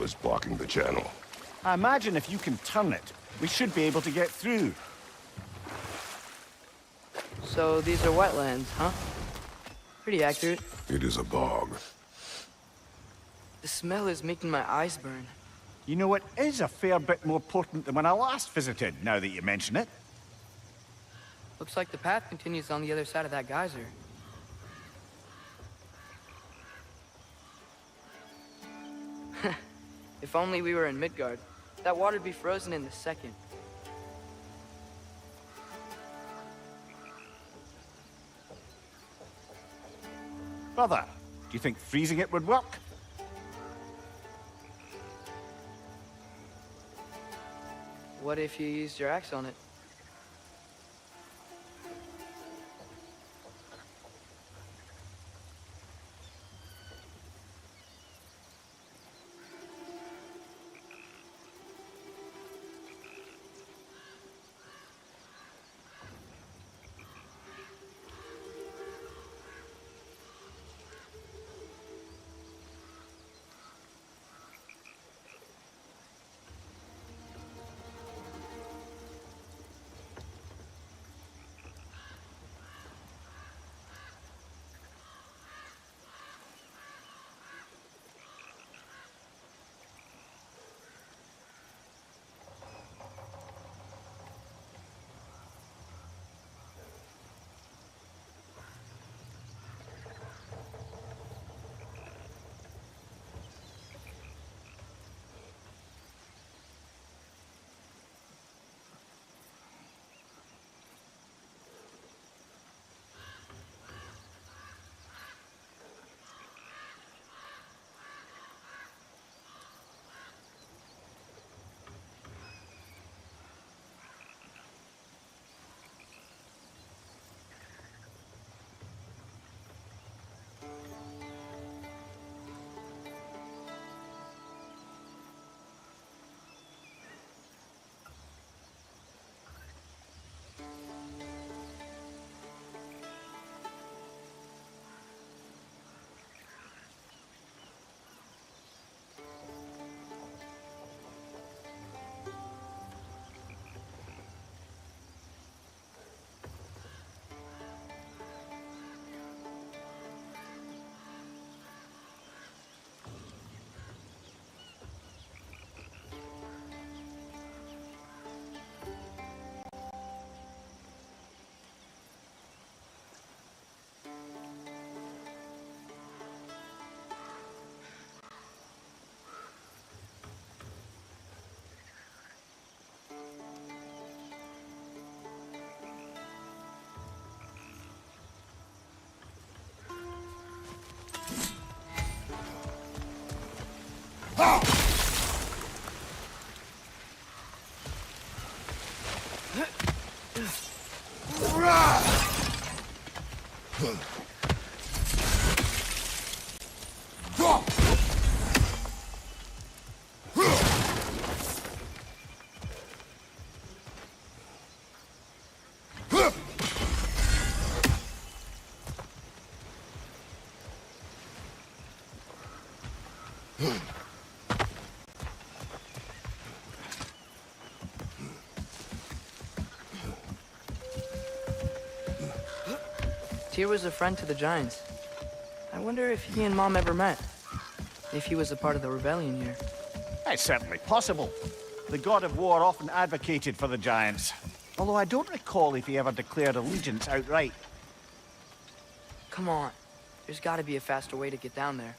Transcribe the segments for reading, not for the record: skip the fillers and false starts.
still is blocking the channel. I imagine if you can turn it, we should be able to get through. So these are wetlands, huh? Pretty accurate. It is a bog. The smell is making my eyes burn. You know, it is a fair bit more potent than when I last visited, now that you mention it. Looks like the path continues on the other side of that geyser. If only we were in Midgard. That water'd be frozen in a second. Brother, do you think freezing it would work? What if you used your axe on it? Tyr was a friend to the Giants. I wonder if he and Mom ever met. If he was a part of the rebellion here. It's certainly possible. The god of war often advocated for the Giants. Although I don't recall if he ever declared allegiance outright. Come on. There's gotta be a faster way to get down there.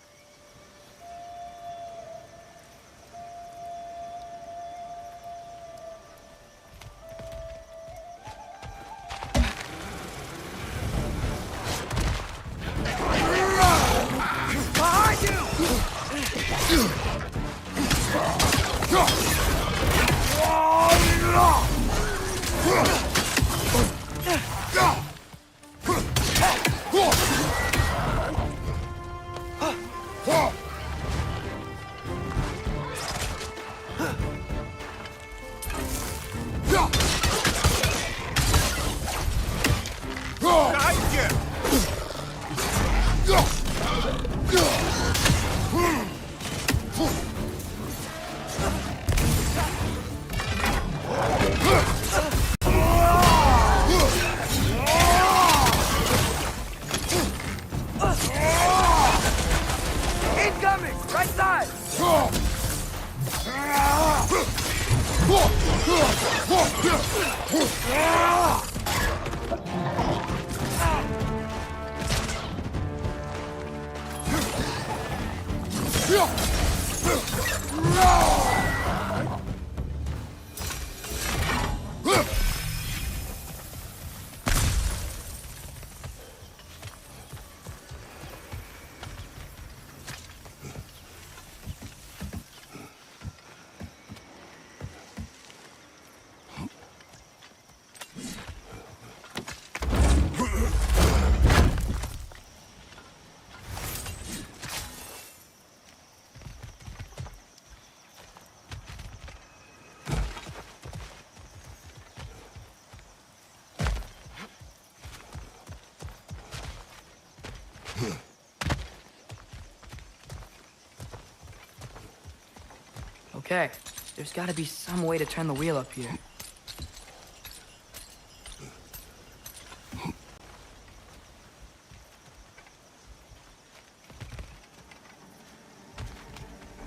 Okay, there's gotta be some way to turn the wheel up here.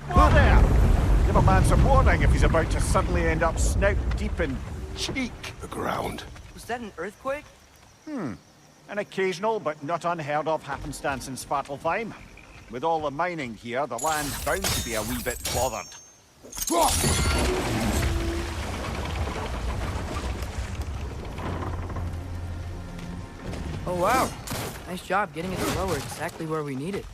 Whoa there! Give a man some warning if he's about to suddenly end up snout deep in cheek. The ground. Was that an earthquake? An occasional but not unheard of happenstance in Svartalfheim. With all the mining here, the land's bound to be a wee bit bothered. Oh wow, nice job getting it to lower exactly where we need it.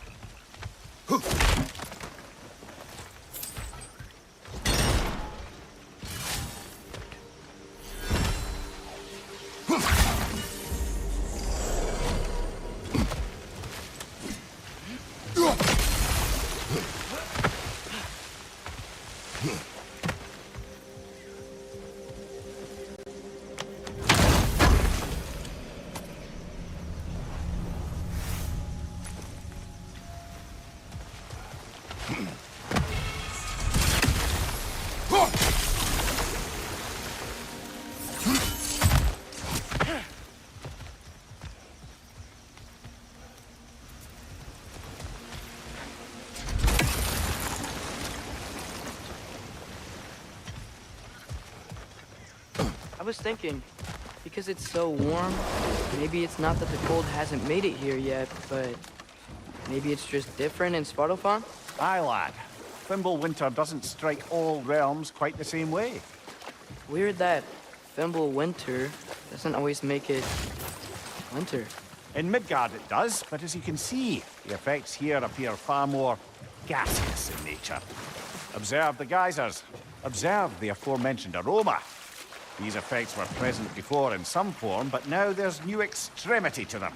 I was thinking, because it's so warm, maybe it's not that the cold hasn't made it here yet, but maybe it's just different in Svartalfheim? Aye, lad. Winter doesn't strike all realms quite the same way. Weird that Winter doesn't always make it winter. In Midgard it does, but as you can see, the effects here appear far more gaseous in nature. Observe the geysers. Observe the aforementioned aroma. These effects were present before in some form, but now there's new extremity to them.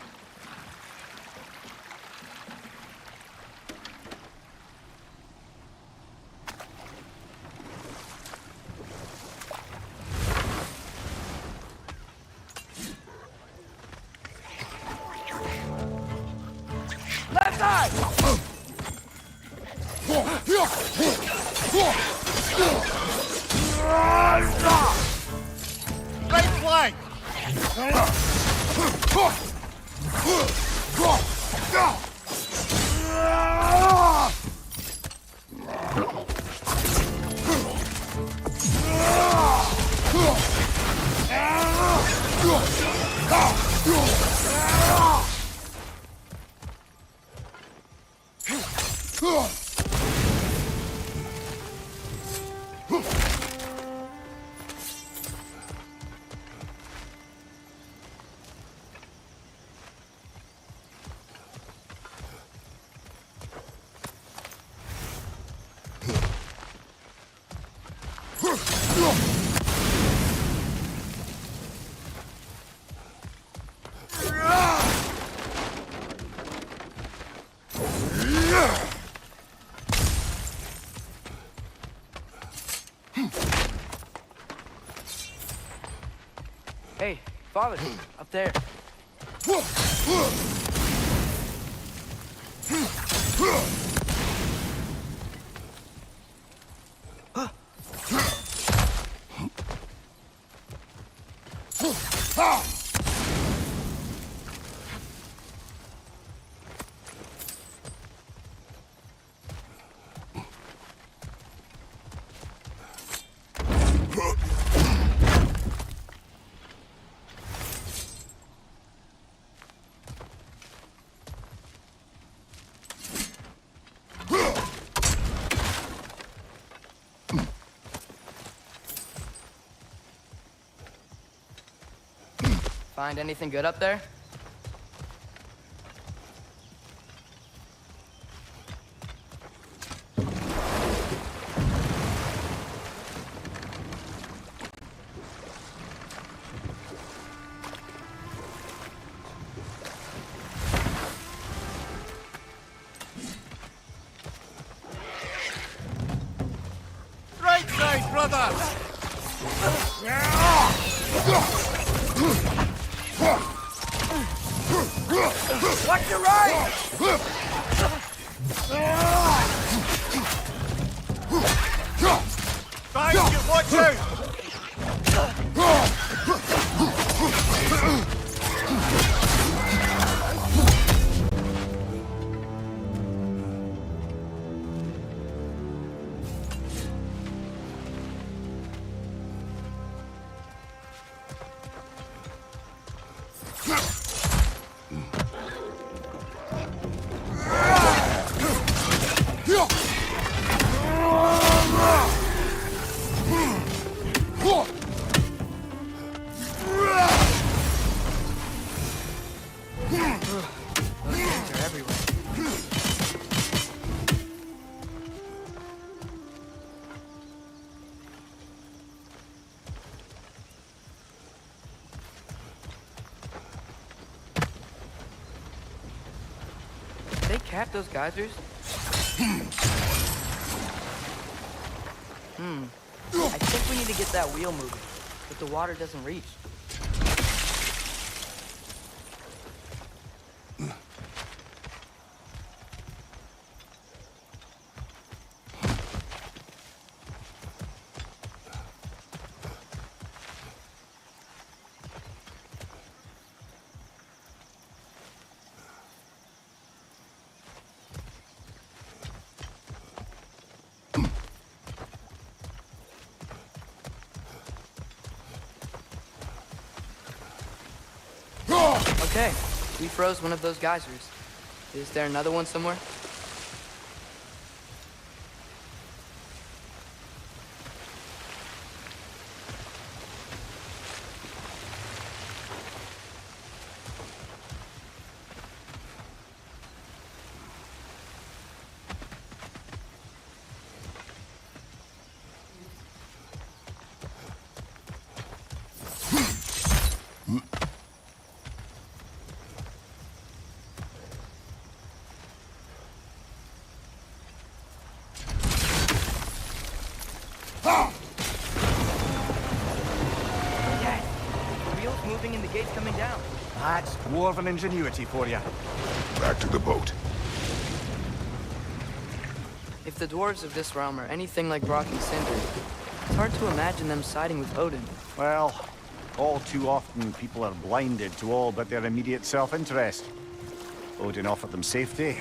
Left side! Right flank! Hey, father, up there. Find anything good up there? Right side, brother! Watch your right! Watch out! They cap those geysers? I think we need to get that wheel moving, but the water doesn't reach. Okay, we froze one of those geysers. Is there another one somewhere? Moving and the gate's coming down. That's dwarven ingenuity for you. Back to the boat. If the dwarves of this realm are anything like Rock and Cinder, it's hard to imagine them siding with Odin. Well, all too often people are blinded to all but their immediate self-interest. Odin offered them safety.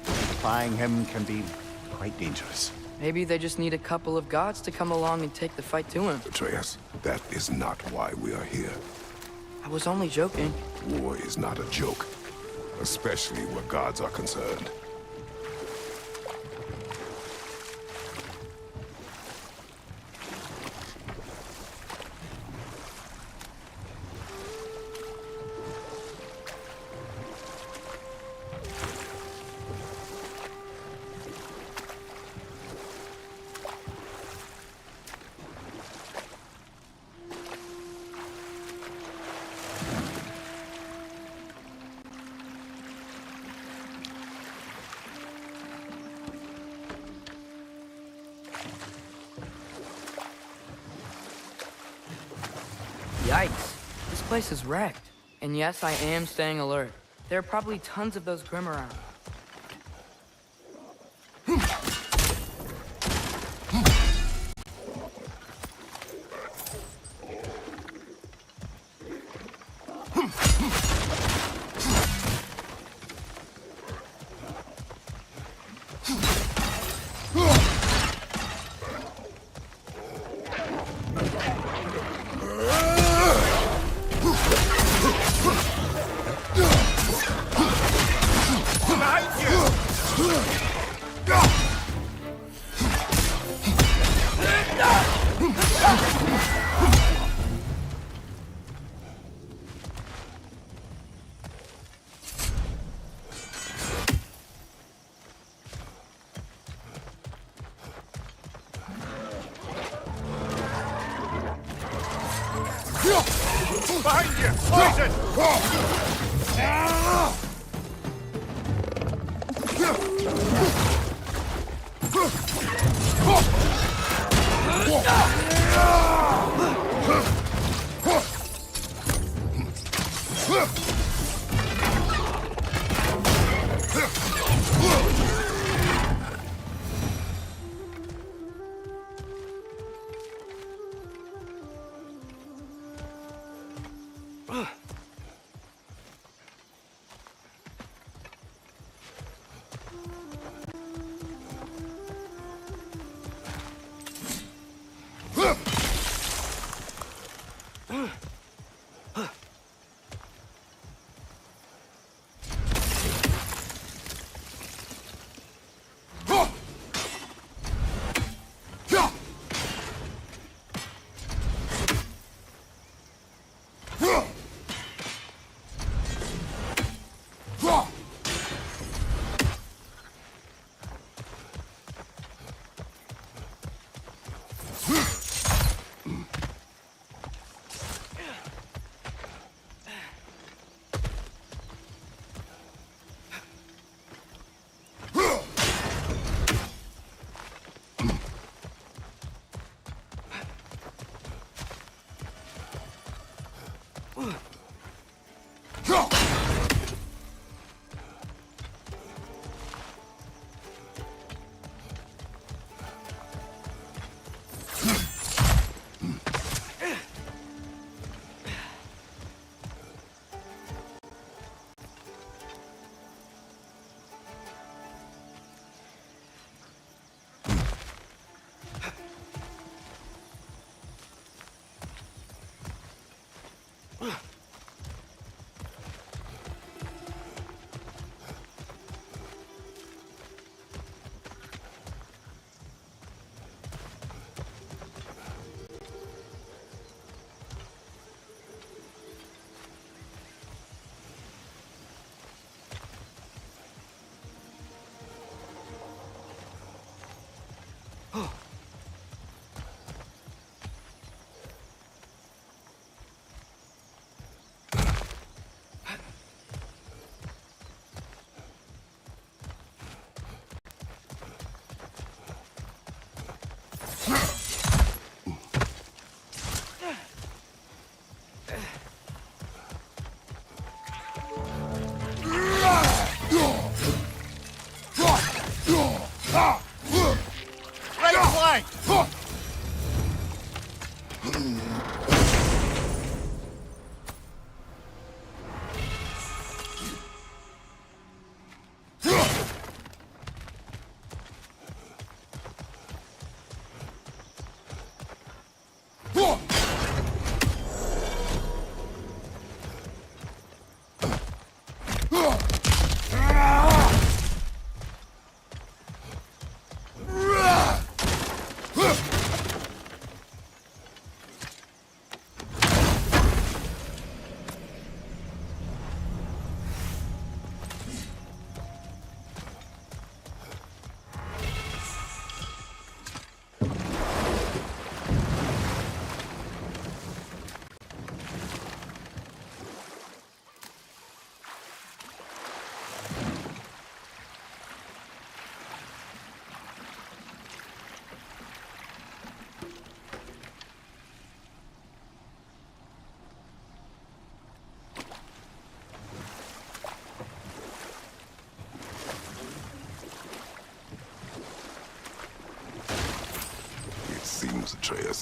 Defying him can be quite dangerous. Maybe they just need a couple of gods to come along and take the fight to him. Atreus, that is not why we are here. I was only joking. War is not a joke, especially where gods are concerned. Yikes. This place is wrecked. And yes, I am staying alert. There are probably tons of those Grim around. Behind you! Poison!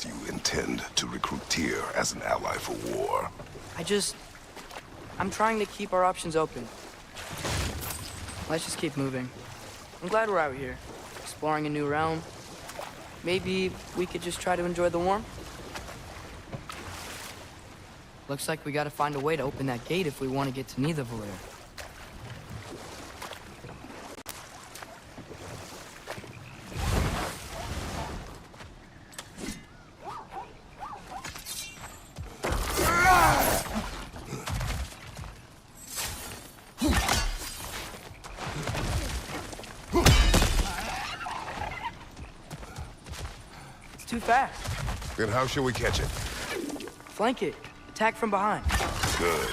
you intend to recruit Tyr as an ally for war? I'm trying to keep our options open. Let's just keep moving. I'm glad we're out here, exploring a new realm. Maybe we could just try to enjoy the warmth? Looks like we gotta find a way to open that gate if we want to get to Nidavellir. It's too fast. Then how shall we catch it? Flank it. Attack from behind. Good.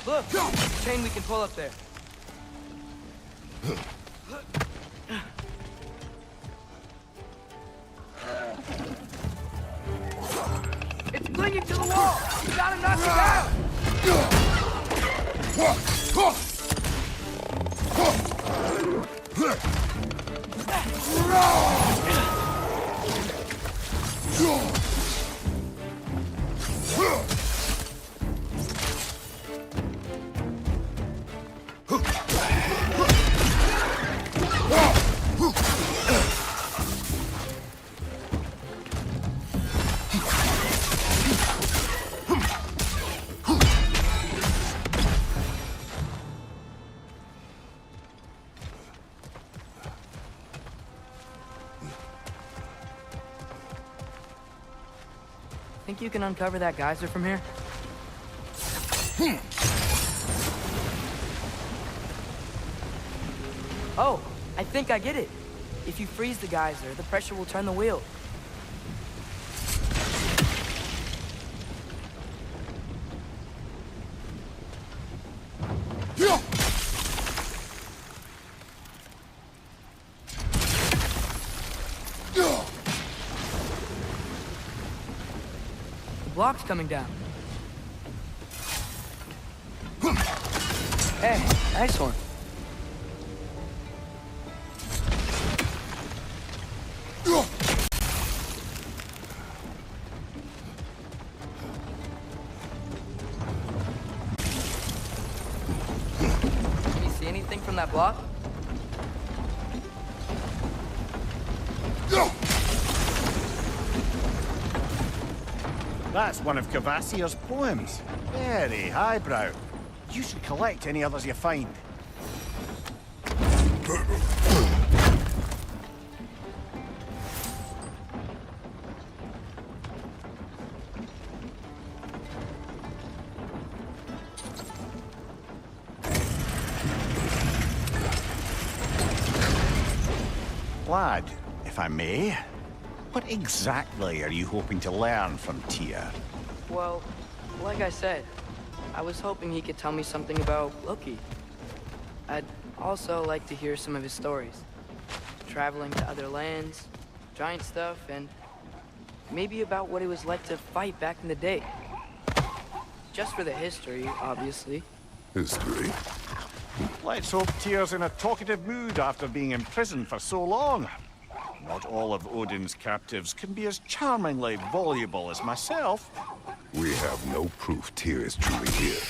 Look! Chain we can pull up there. It's clinging to the wall! You gotta knock it down! Think you can uncover that geyser from here? Oh, I think I get it. If you freeze the geyser, the pressure will turn the wheel. Block's coming down. Hey, nice one. Can you see anything from that block? That's one of Kvasir's poems. Very highbrow. You should collect any others you find. lad, if I may. What exactly are you hoping to learn from Tyr? Well, like I said, I was hoping he could tell me something about Loki. I'd also like to hear some of his stories. Traveling to other lands, giant stuff, and maybe about what it was like to fight back in the day. Just for the history, obviously. History? Let's hope Tyr's in a talkative mood after being imprisoned for so long. Not all of Odin's captives can be as charmingly voluble as myself. We have no proof Tyr is truly here.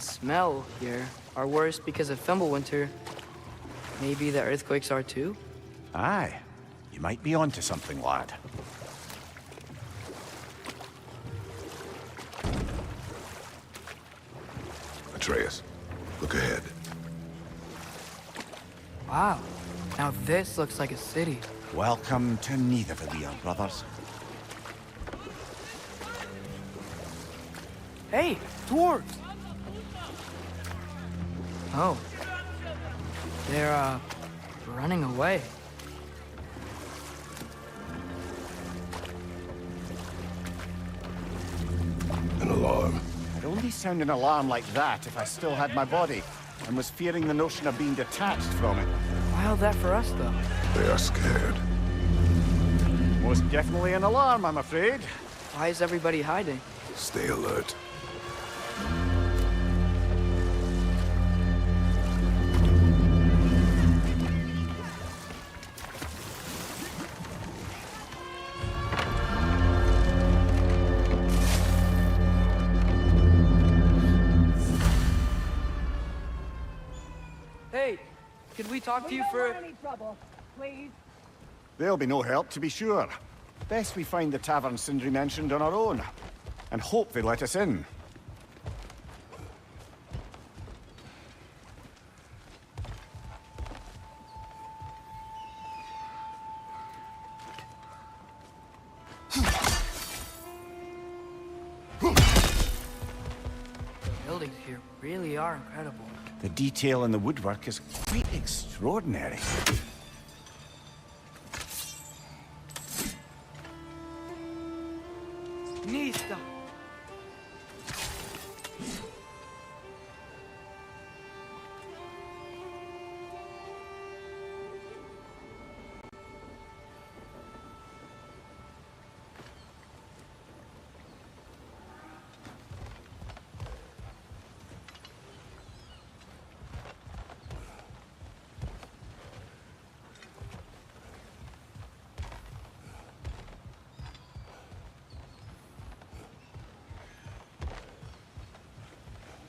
Smell here are worse because of Fimbulwinter. Maybe the earthquakes are too? Aye, you might be onto something, lad. Atreus, look ahead. Wow, now this looks like a city. Welcome to Nidavellir, brothers. Hey, dwarves! Oh. They're, running away. An alarm. I'd only sound an alarm like that if I still had my body, and was fearing the notion of being detached from it. Wild that for us, though. They are scared. Most definitely an alarm, I'm afraid. Why is everybody hiding? Stay alert. Hey, could we talk to you for... Any trouble, please? There'll be no help, to be sure. Best we find the tavern Sindri mentioned on our own, and hope they let us in. The buildings here really are incredible. The detail in the woodwork is quite extraordinary. Nista!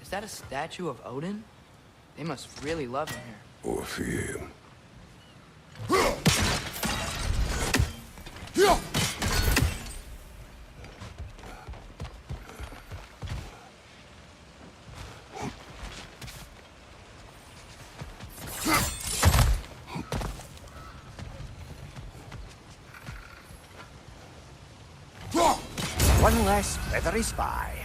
Is that a statue of Odin? They must really love him here. Or fear him. One less feathery spy.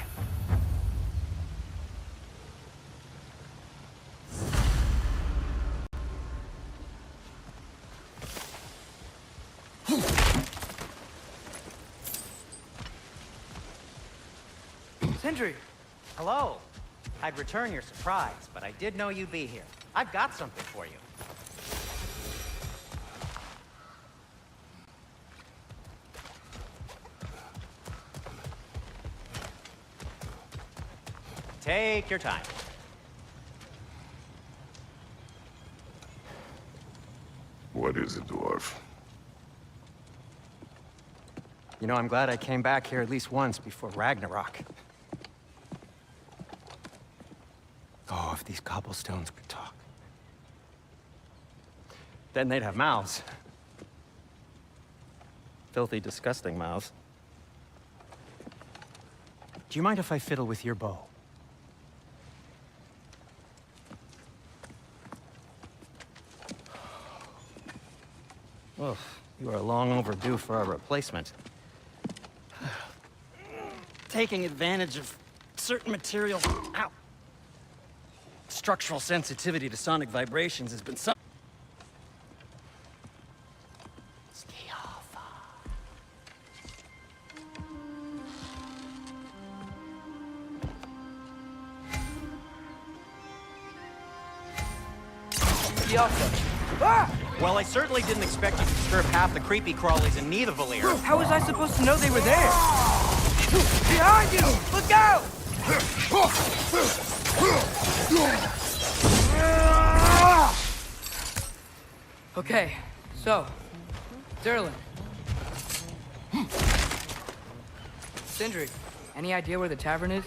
Sindri! Hello. I'd return your surprise, but I did know you'd be here. I've got something for you. Take your time. What is it, dwarf? You know, I'm glad I came back here at least once before Ragnarok. Oh, if these cobblestones could talk. Then they'd have mouths. Filthy, disgusting mouths. Do you mind if I fiddle with your bow? Well, you are long overdue for a replacement. Taking advantage of certain materials. Ow! Structural sensitivity to sonic vibrations has been some. Stay off. Ah! Well, I certainly didn't expect you to disturb half the creepy crawlies in Nidavellir. How was I supposed to know they were there? Behind you! Look out! Okay, so, Durlin. Sindri, any idea where the tavern is?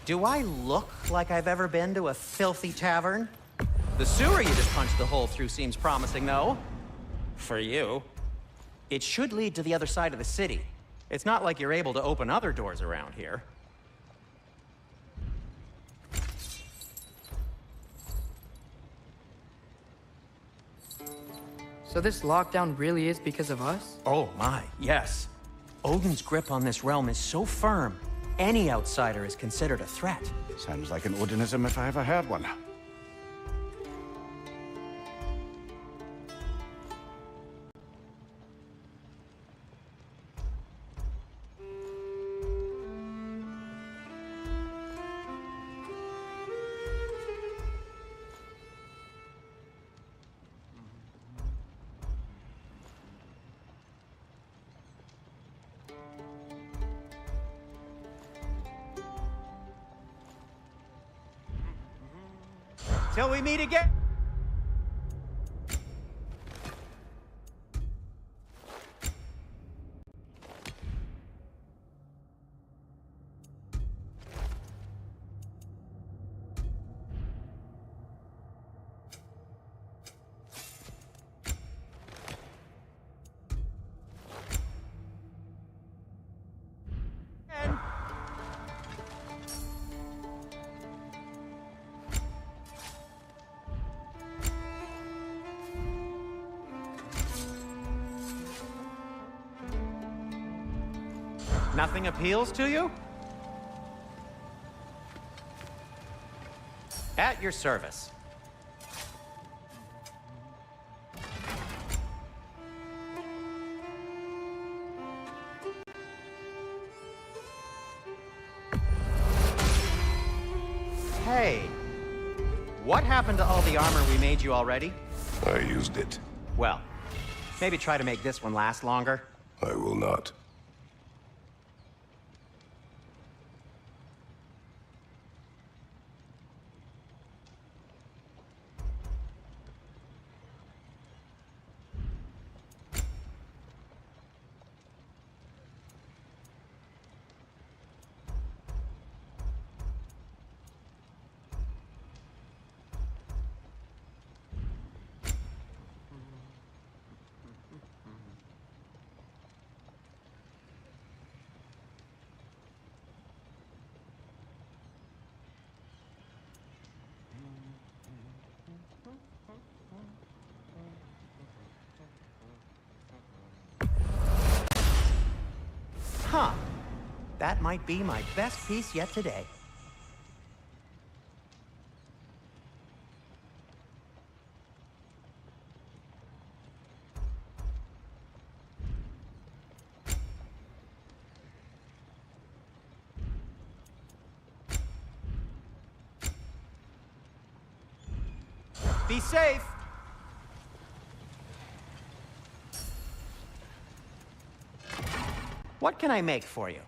Do I look like I've ever been to a filthy tavern? The sewer you just punched a hole through seems promising, though. For you. It should lead to the other side of the city. It's not like you're able to open other doors around here. So this lockdown really is because of us? Oh my, yes. Odin's grip on this realm is so firm, any outsider is considered a threat. Sounds like an Odinism if I ever heard one. Till we meet again. Nothing appeals to you? At your service. Hey, what happened to all the armor we made you already? I used it. Well, maybe try to make this one last longer. I will not. Huh. That might be my best piece yet today. Be safe. What can I make for you?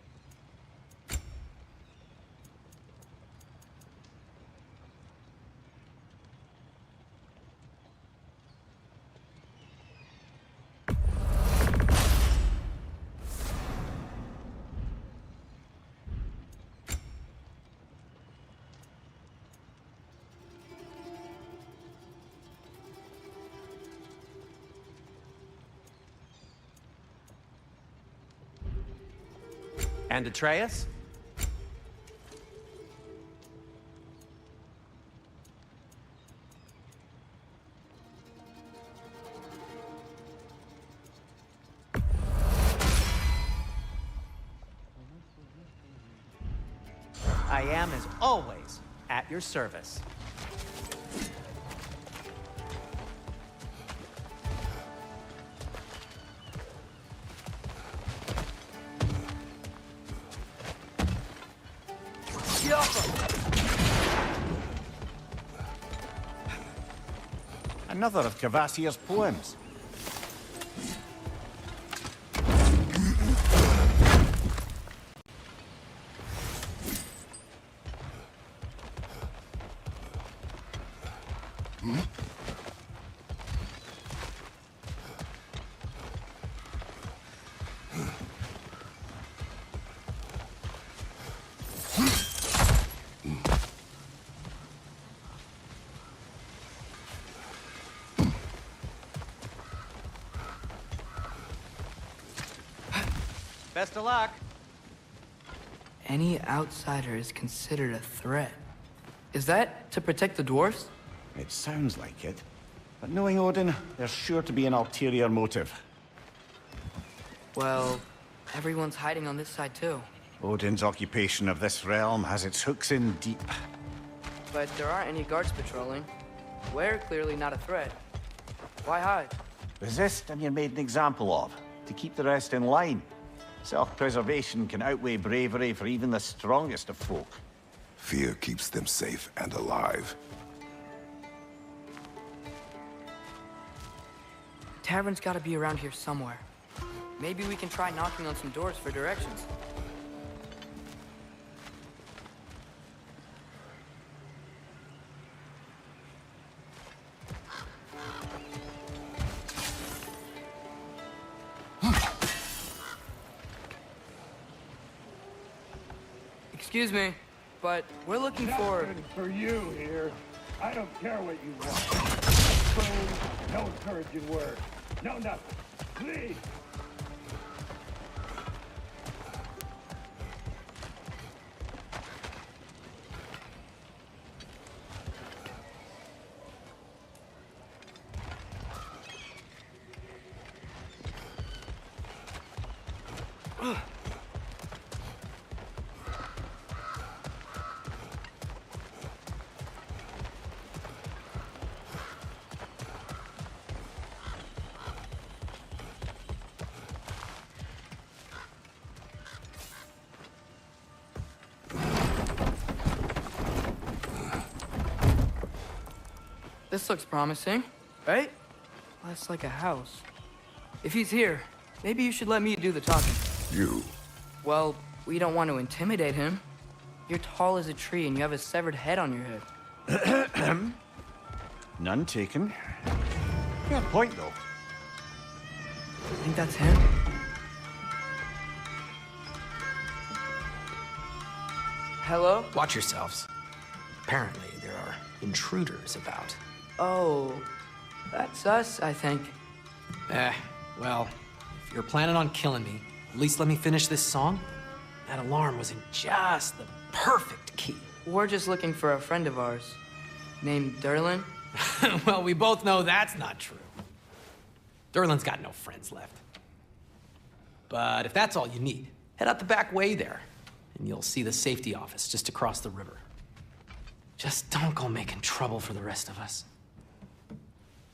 And Atreus? I am, as always, at your service. Another of Kvasir's poems. Best of luck. Any outsider is considered a threat. Is that to protect the dwarfs? It sounds like it. But knowing Odin, there's sure to be an ulterior motive. Well, everyone's hiding on this side too. Odin's occupation of this realm has its hooks in deep. But there aren't any guards patrolling. We're clearly not a threat. Why hide? Resist and you're made an example of, to keep the rest in line. Self-preservation can outweigh bravery for even the strongest of folk. Fear keeps them safe and alive. Tavern's gotta be around here somewhere. Maybe we can try knocking on some doors for directions. Excuse me, but we're looking for... Nothing for you here. I don't care what you want. Food, no encouraging word. No nothing. Please. This looks promising, right? That's like a house. If he's here, maybe you should let me do the talking. You. Well, we don't want to intimidate him. You're tall as a tree and you have a severed head on your head. None taken. Fair point, though. I think that's him. Hello? Watch yourselves. Apparently, there are intruders about. Oh, that's us, I think. Well, if you're planning on killing me, at least let me finish this song. That alarm was in just the perfect key. We're just looking for a friend of ours, named Durlin. Well, we both know that's not true. Durlin's got no friends left. But if that's all you need, head out the back way there, and you'll see the safety office just across the river. Just don't go making trouble for the rest of us.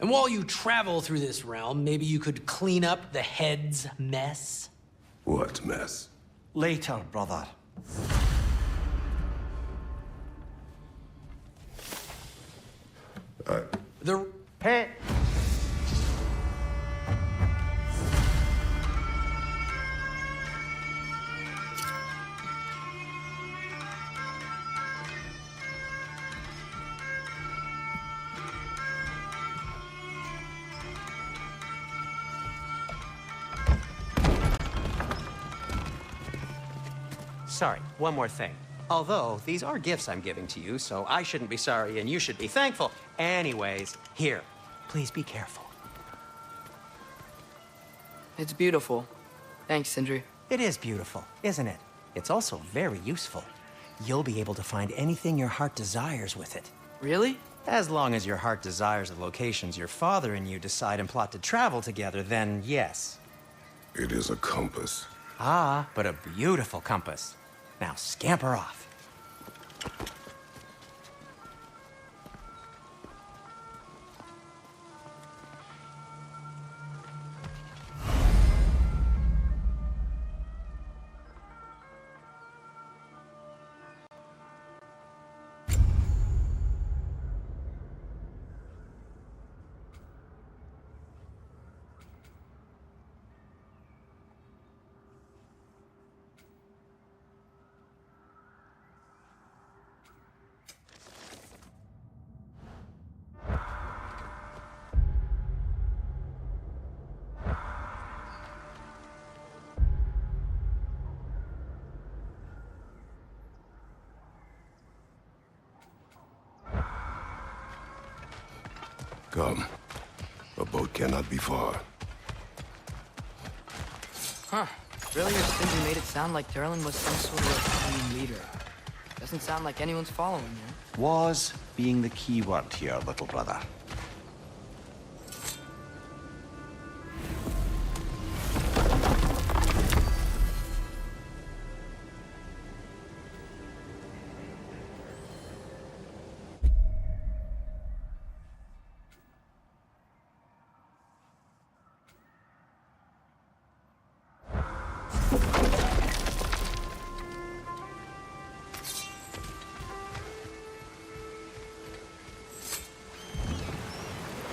And while you travel through this realm, maybe you could clean up the head's mess? What mess? Later, brother. The... Hey! Sorry, one more thing. Although, these are gifts I'm giving to you, so I shouldn't be sorry and you should be thankful. Anyways, here, please be careful. It's beautiful. Thanks, Sindri. It is beautiful, isn't it? It's also very useful. You'll be able to find anything your heart desires with it. Really? As long as your heart desires the locations your father and you decide and plot to travel together, then yes. It is a compass. Ah, but a beautiful compass. Now scamper off. Come. A boat cannot be far. Huh. Earlier, Sindri made it sound like Durlin was some sort of team leader. Doesn't sound like anyone's following him. Was being the key word here, little brother.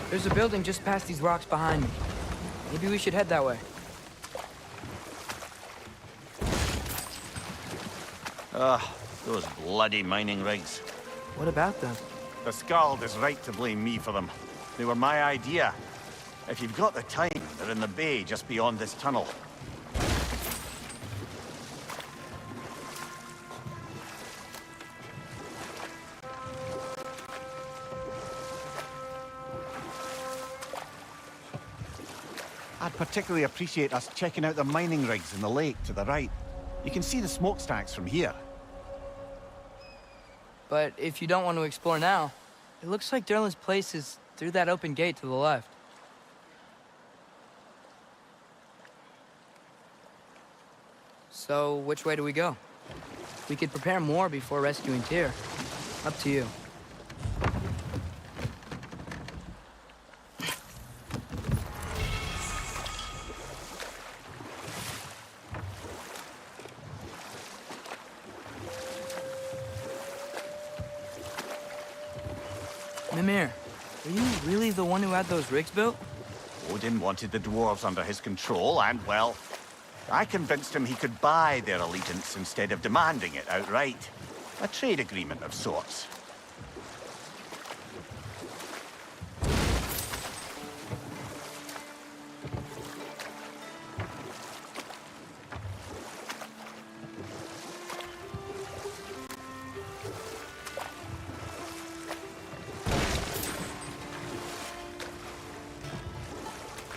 There's a building just past these rocks behind me. Maybe we should head that way. Those bloody mining rigs. What about them? The Skald is right to blame me for them. They were my idea. If you've got the time, they're in the bay just beyond this tunnel. I'd particularly appreciate us checking out the mining rigs in the lake to the right. You can see the smokestacks from here. But if you don't want to explore now, it looks like Durlin's place is through that open gate to the left. So, which way do we go? We could prepare more before rescuing Tyr. Up to you. Mimir, are you really the one who had those rigs built? Odin wanted the dwarves under his control, and, well, I convinced him he could buy their allegiance instead of demanding it outright. A trade agreement of sorts.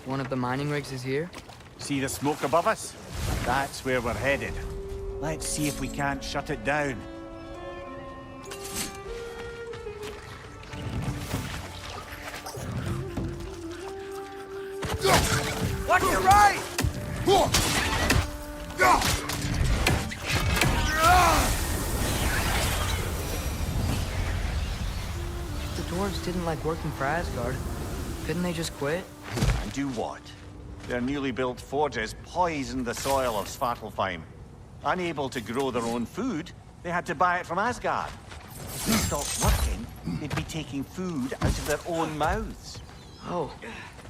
One of the mining rigs is here? See the smoke above us? That's where we're headed. Let's see if we can't shut it down. Watch your right! The dwarves didn't like working for Asgard. Couldn't they just quit? And do what? Their newly built forges poisoned the soil of Svartalfheim. Unable to grow their own food, they had to buy it from Asgard. If they stopped working, they'd be taking food out of their own mouths. Oh,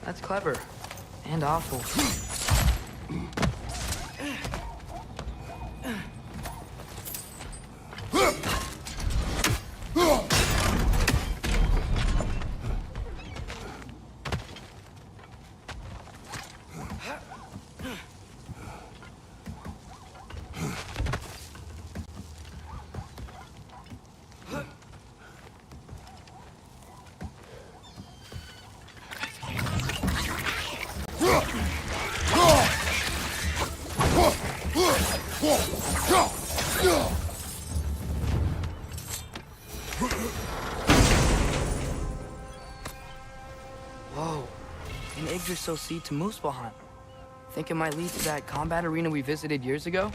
that's clever. And awful. Whoa. An Yggdrasil seed to Muspelheim. Think it might lead to that combat arena we visited years ago?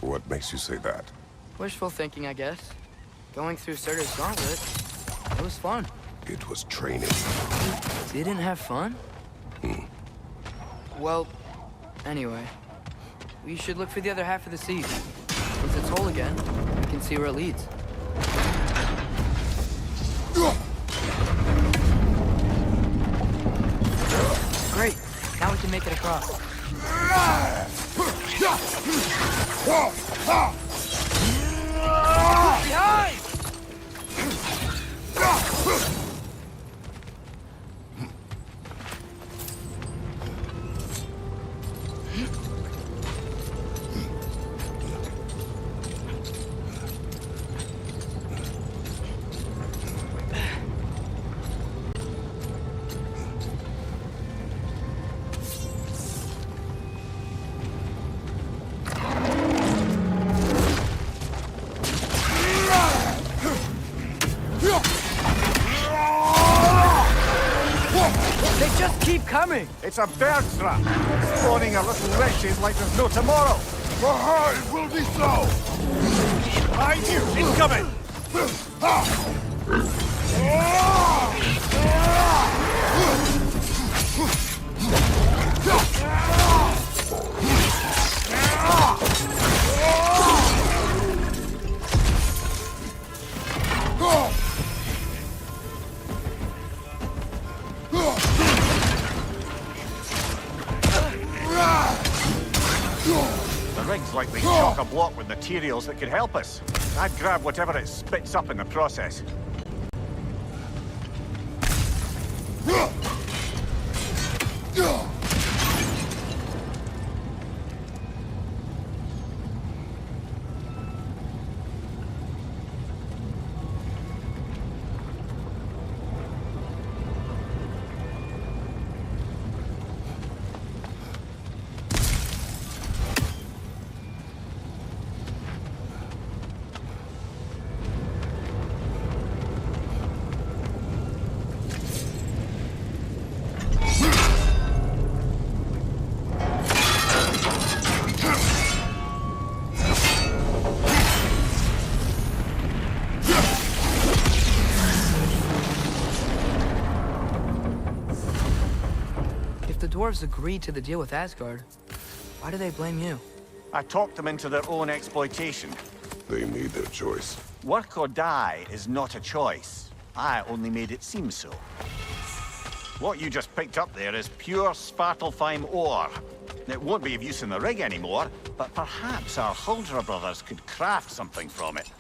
What makes you say that? Wishful thinking, I guess. Going through Surtur's gauntlet, it was fun. It was training. Didn't have fun? Well, anyway. We should look for the other half of the seed. Once it's whole again, we can see where it leads. Great. Now we can make it across. Behind! Coming! It's a bird trap, spawning a little wretches like there's no tomorrow. It will be so! Behind you! Incoming! The rig's likely chock-a-block with materials that could help us. I'd grab whatever it spits up in the process. Dwarves agreed to the deal with Asgard. Why do they blame you? I talked them into their own exploitation. They made their choice. Work or die is not a choice. I only made it seem so. What you just picked up there is pure Svartalfheim ore. It won't be of use in the rig anymore, but perhaps our Huldra brothers could craft something from it.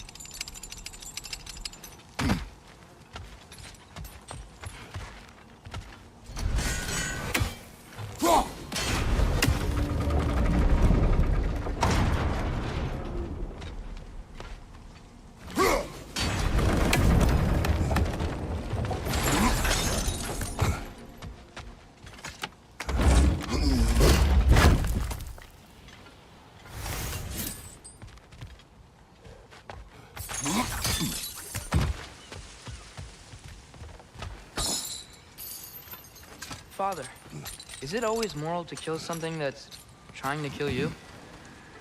Father, is it always moral to kill something that's trying to kill you?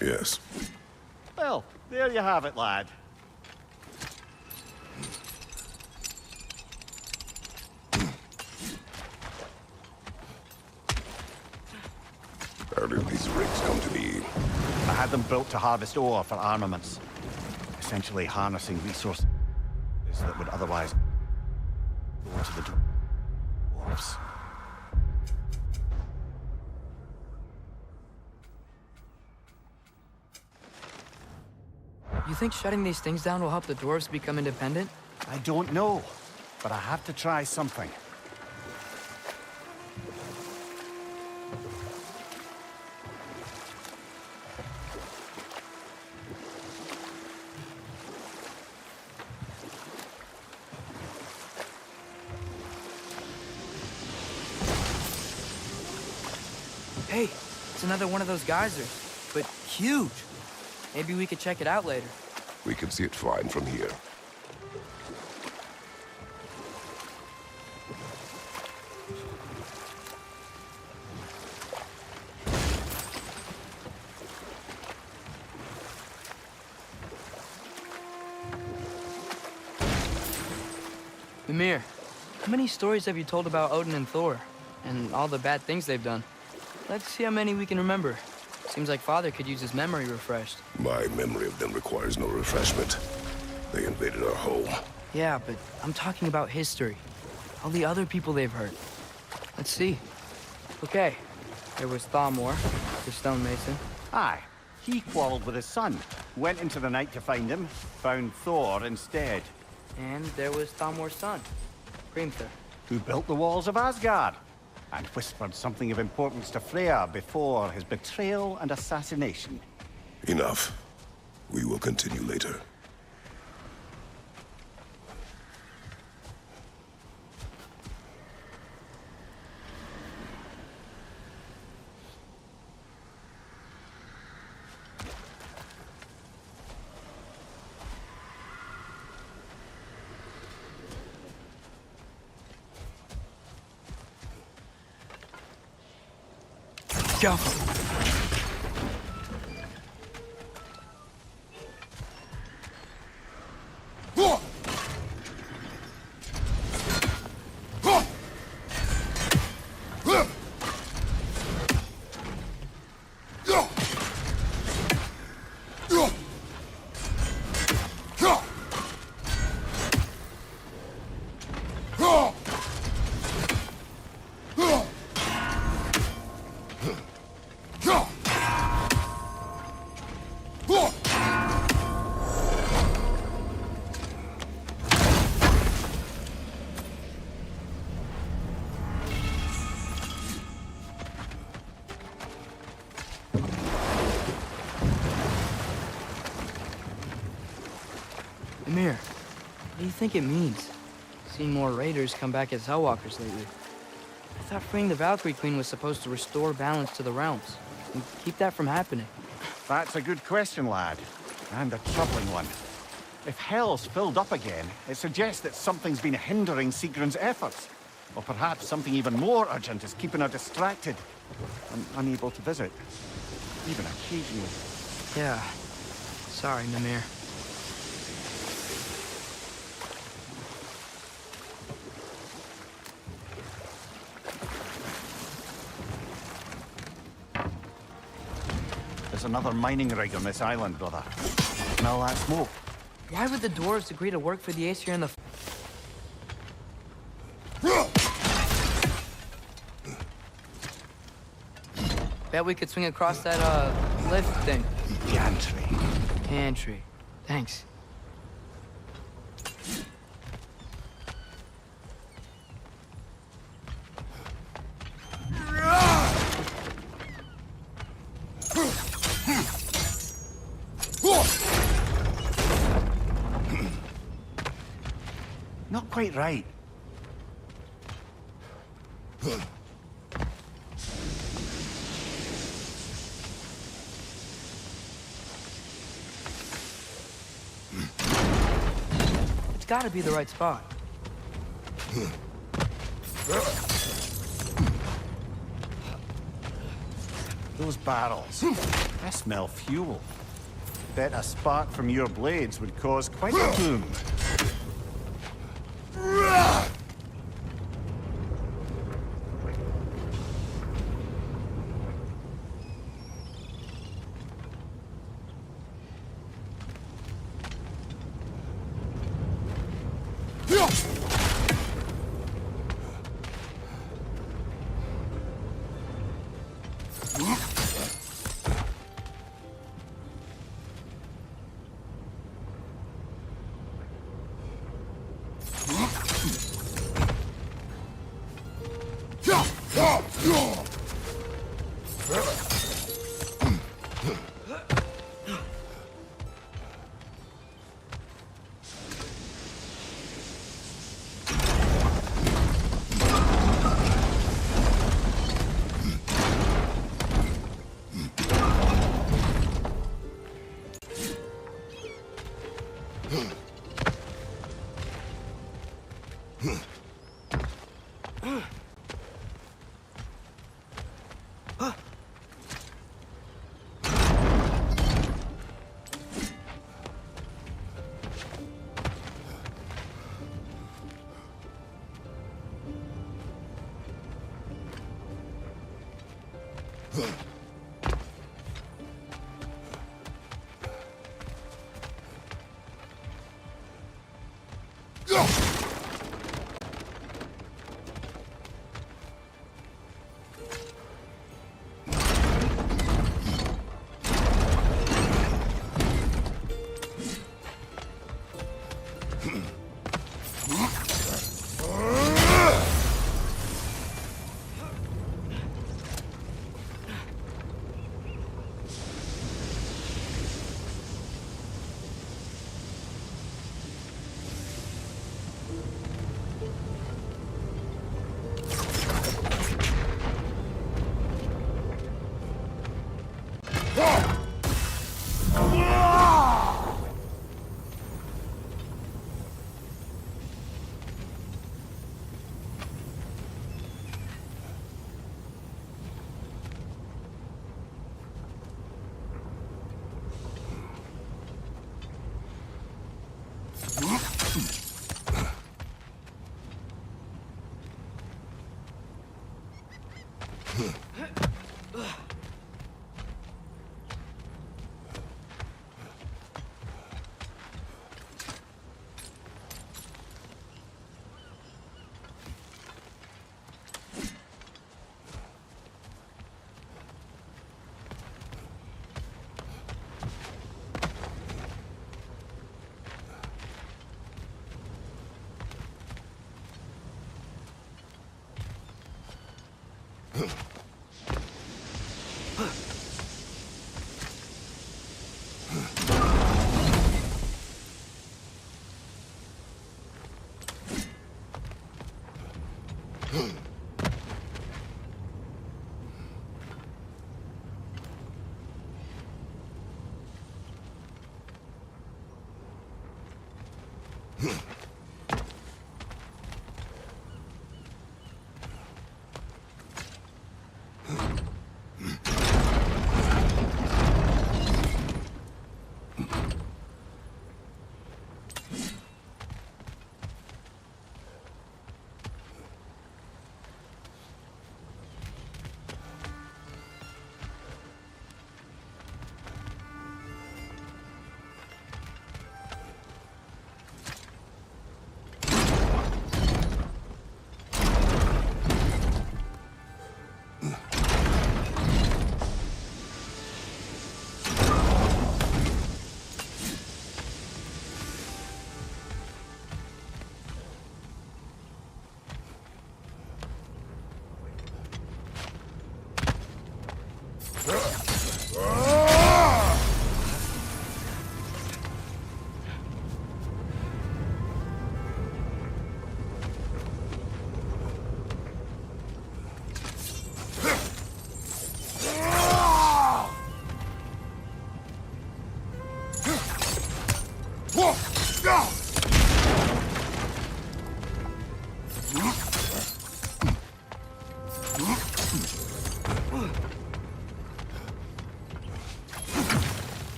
Yes. Well, there you have it, lad. How did these rigs come to be? I had them built to harvest ore for armaments. Essentially harnessing resources that would otherwise go to the dwarves. You think shutting these things down will help the dwarves become independent? I don't know, but I have to try something. Hey, it's another one of those geysers, but huge. Maybe we could check it out later. We can see it fine from here. Mimir, how many stories have you told about Odin and Thor? And all the bad things they've done? Let's see how many we can remember. Seems like Father could use his memory refreshed. My memory of them requires no refreshment. They invaded our home. Yeah, but I'm talking about history. All the other people they've hurt. Let's see. Okay, there was Thamor, the stonemason. Aye. He quarreled with his son. Went into the night to find him. Found Thor instead. And there was Thamor's son, Grimthor. Who built the walls of Asgard. And whispered something of importance to Freya before his betrayal and assassination. Enough. We will continue later. Go! Mimir, what do you think it means? Seen more raiders come back as Hellwalkers lately. I thought freeing the Valkyrie Queen was supposed to restore balance to the realms and keep that from happening. That's a good question, lad. And a troubling one. If Hell's filled up again, it suggests that something's been hindering Sigrun's efforts. Or perhaps something even more urgent is keeping her distracted and unable to visit. Even occasionally. Yeah. Sorry, Mimir. There's another mining rig on this island, brother. Smell that smoke? Why would the dwarves agree to work for the Aesir and the... Bet we could swing across that, lift thing. Gantry. Pantry. Thanks. Not quite right. It's gotta be the right spot. Those barrels. I smell fuel. Bet a spark from your blades would cause quite a plume.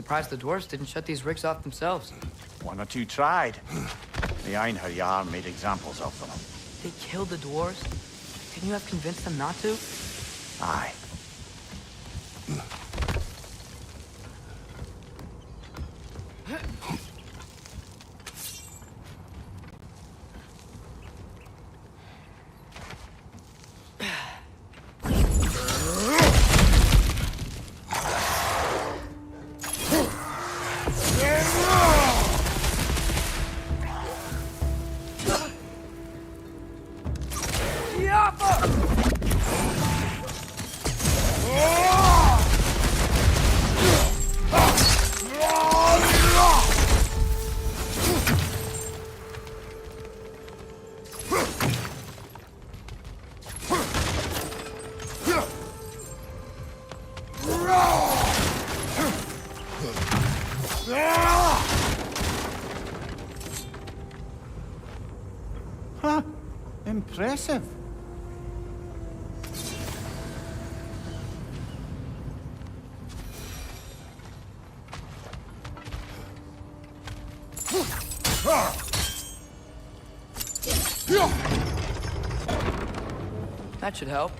surprised the dwarves didn't shut these rigs off themselves. One or two tried. The Einherjar made examples of them. They killed the dwarves? Couldn't you have convinced them not to? Aye. Huh. Impressive. That should help.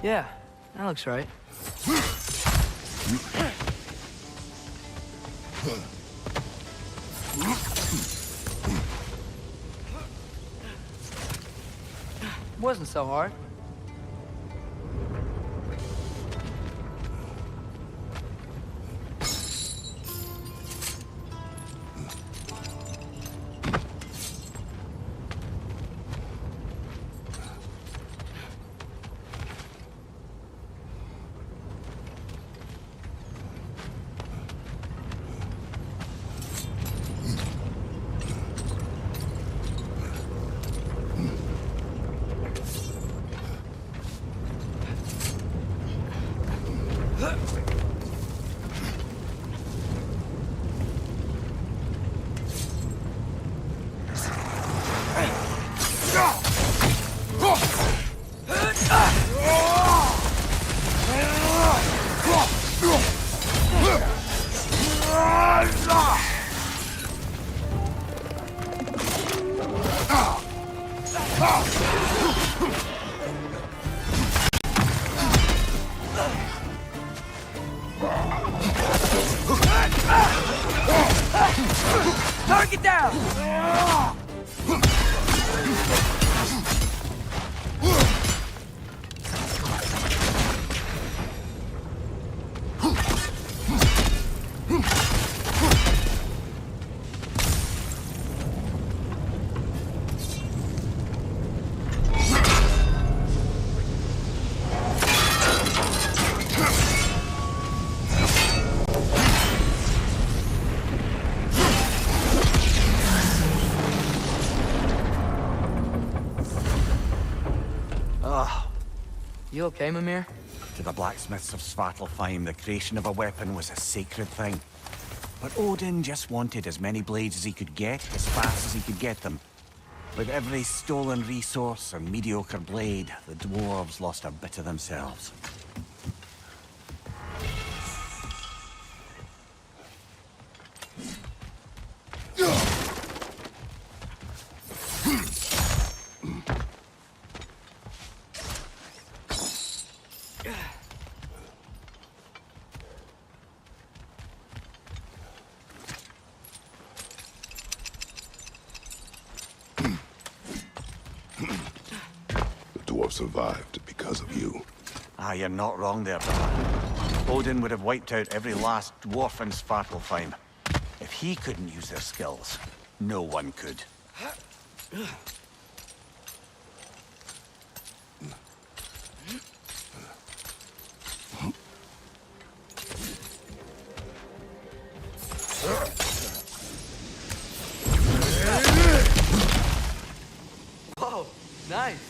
Yeah, that looks right. Wasn't so hard. Target down! You okay, Mimir? To the blacksmiths of Svartalfheim, the creation of a weapon was a sacred thing. But Odin just wanted as many blades as he could get, as fast as he could get them. With every stolen resource and mediocre blade, the dwarves lost a bit of themselves. Survived because of you. Ah, you're not wrong there, brother. Odin would have wiped out every last dwarf in Svartalfheim. If he couldn't use their skills, no one could. Whoa, nice.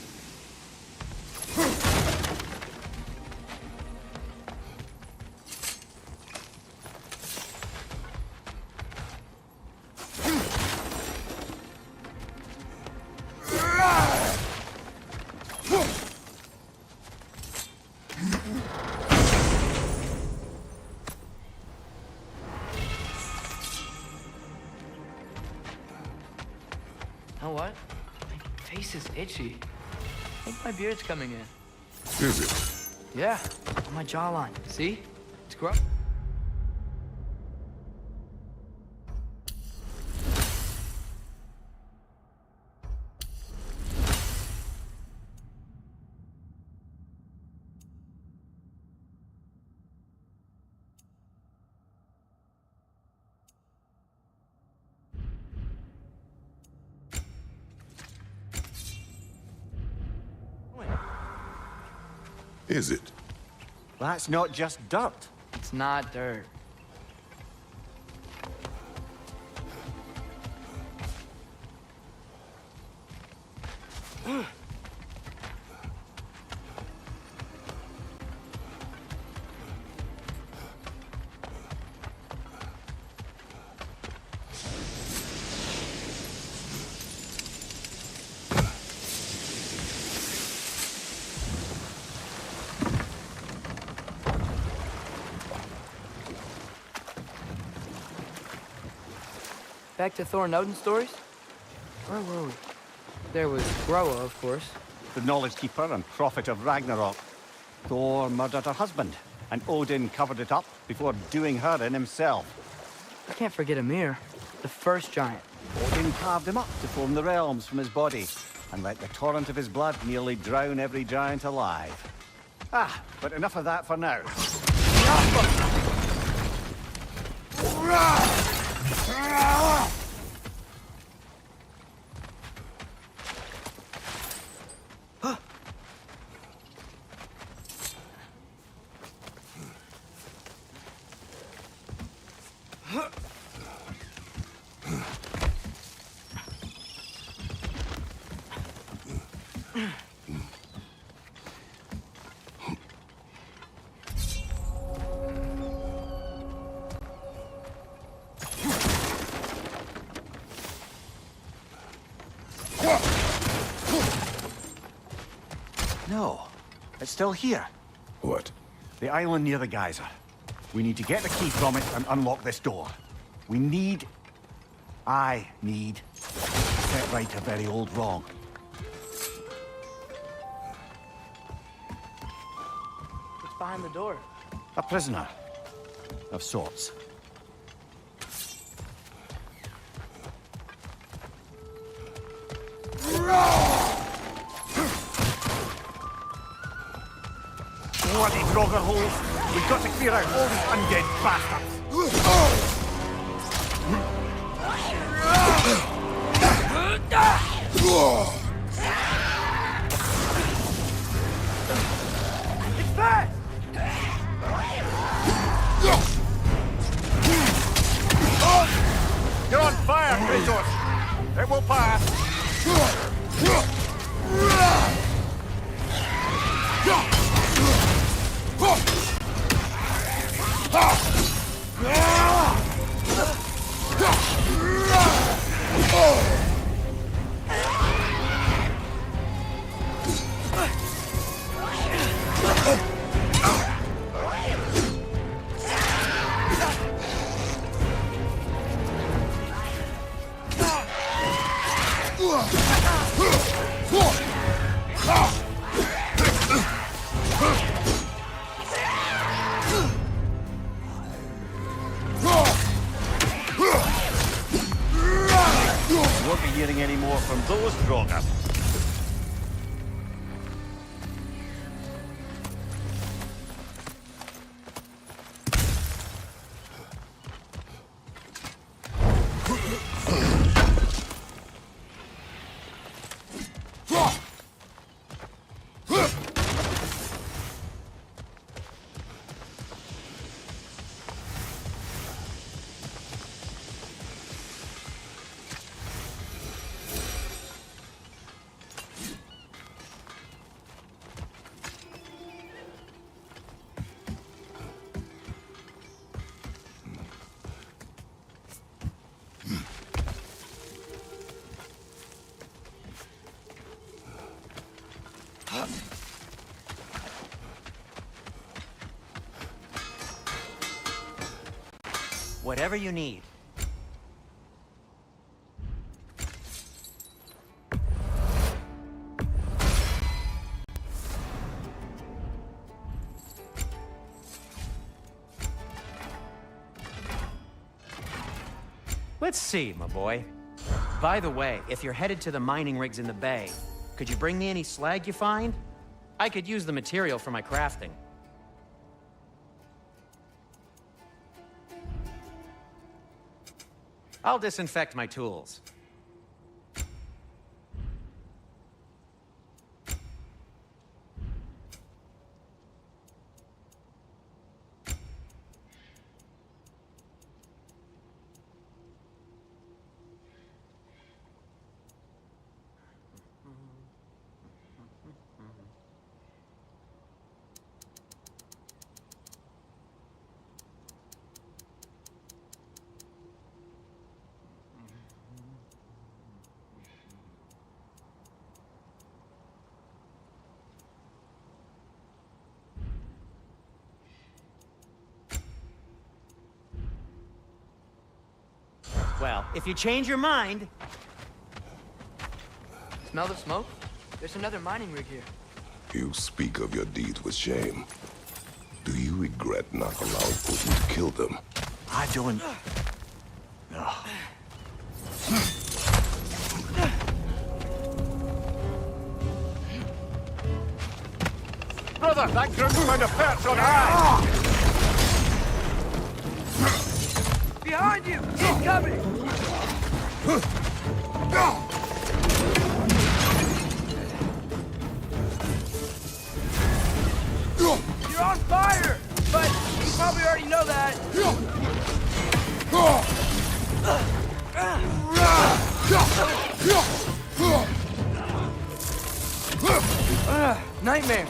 You know what? My face is itchy. I think my beard's coming in. Is it? Yeah, on my jawline. See? It's gross. Is it? That's not just dirt. It's not dirt. Back to Thor and Odin stories? Where were we? There was Groa, of course. The knowledge keeper and prophet of Ragnarok. Thor murdered her husband, and Odin covered it up before doing her in himself. I can't forget Ymir, the first giant. Odin carved him up to form the realms from his body, and let the torrent of his blood nearly drown every giant alive. Ah, but enough of that for now. No, it's still here. What? The island near the geyser. We need to get the key from it and unlock this door. I need to set right a very old wrong. What's behind the door? A prisoner. Of sorts. Bloody grogger holes! We've got to clear out all these undead bastards! It's there! You're on fire, Kratos! It will pass! Won't be hearing any more from those Draugr. Whatever you need. Let's see, my boy. By the way, if you're headed to the mining rigs in the bay, could you bring me any slag you find? I could use the material for my crafting. I'll disinfect my tools. Well, if you change your mind... Smell the smoke? There's another mining rig here. You speak of your deeds with shame. Do you regret not allowing Putin to kill them? I don't... No. Brother, that group's found a perch on high! Behind you! He's coming! You're on fire! But you probably already know that. Nightmare!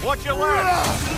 Watch your left!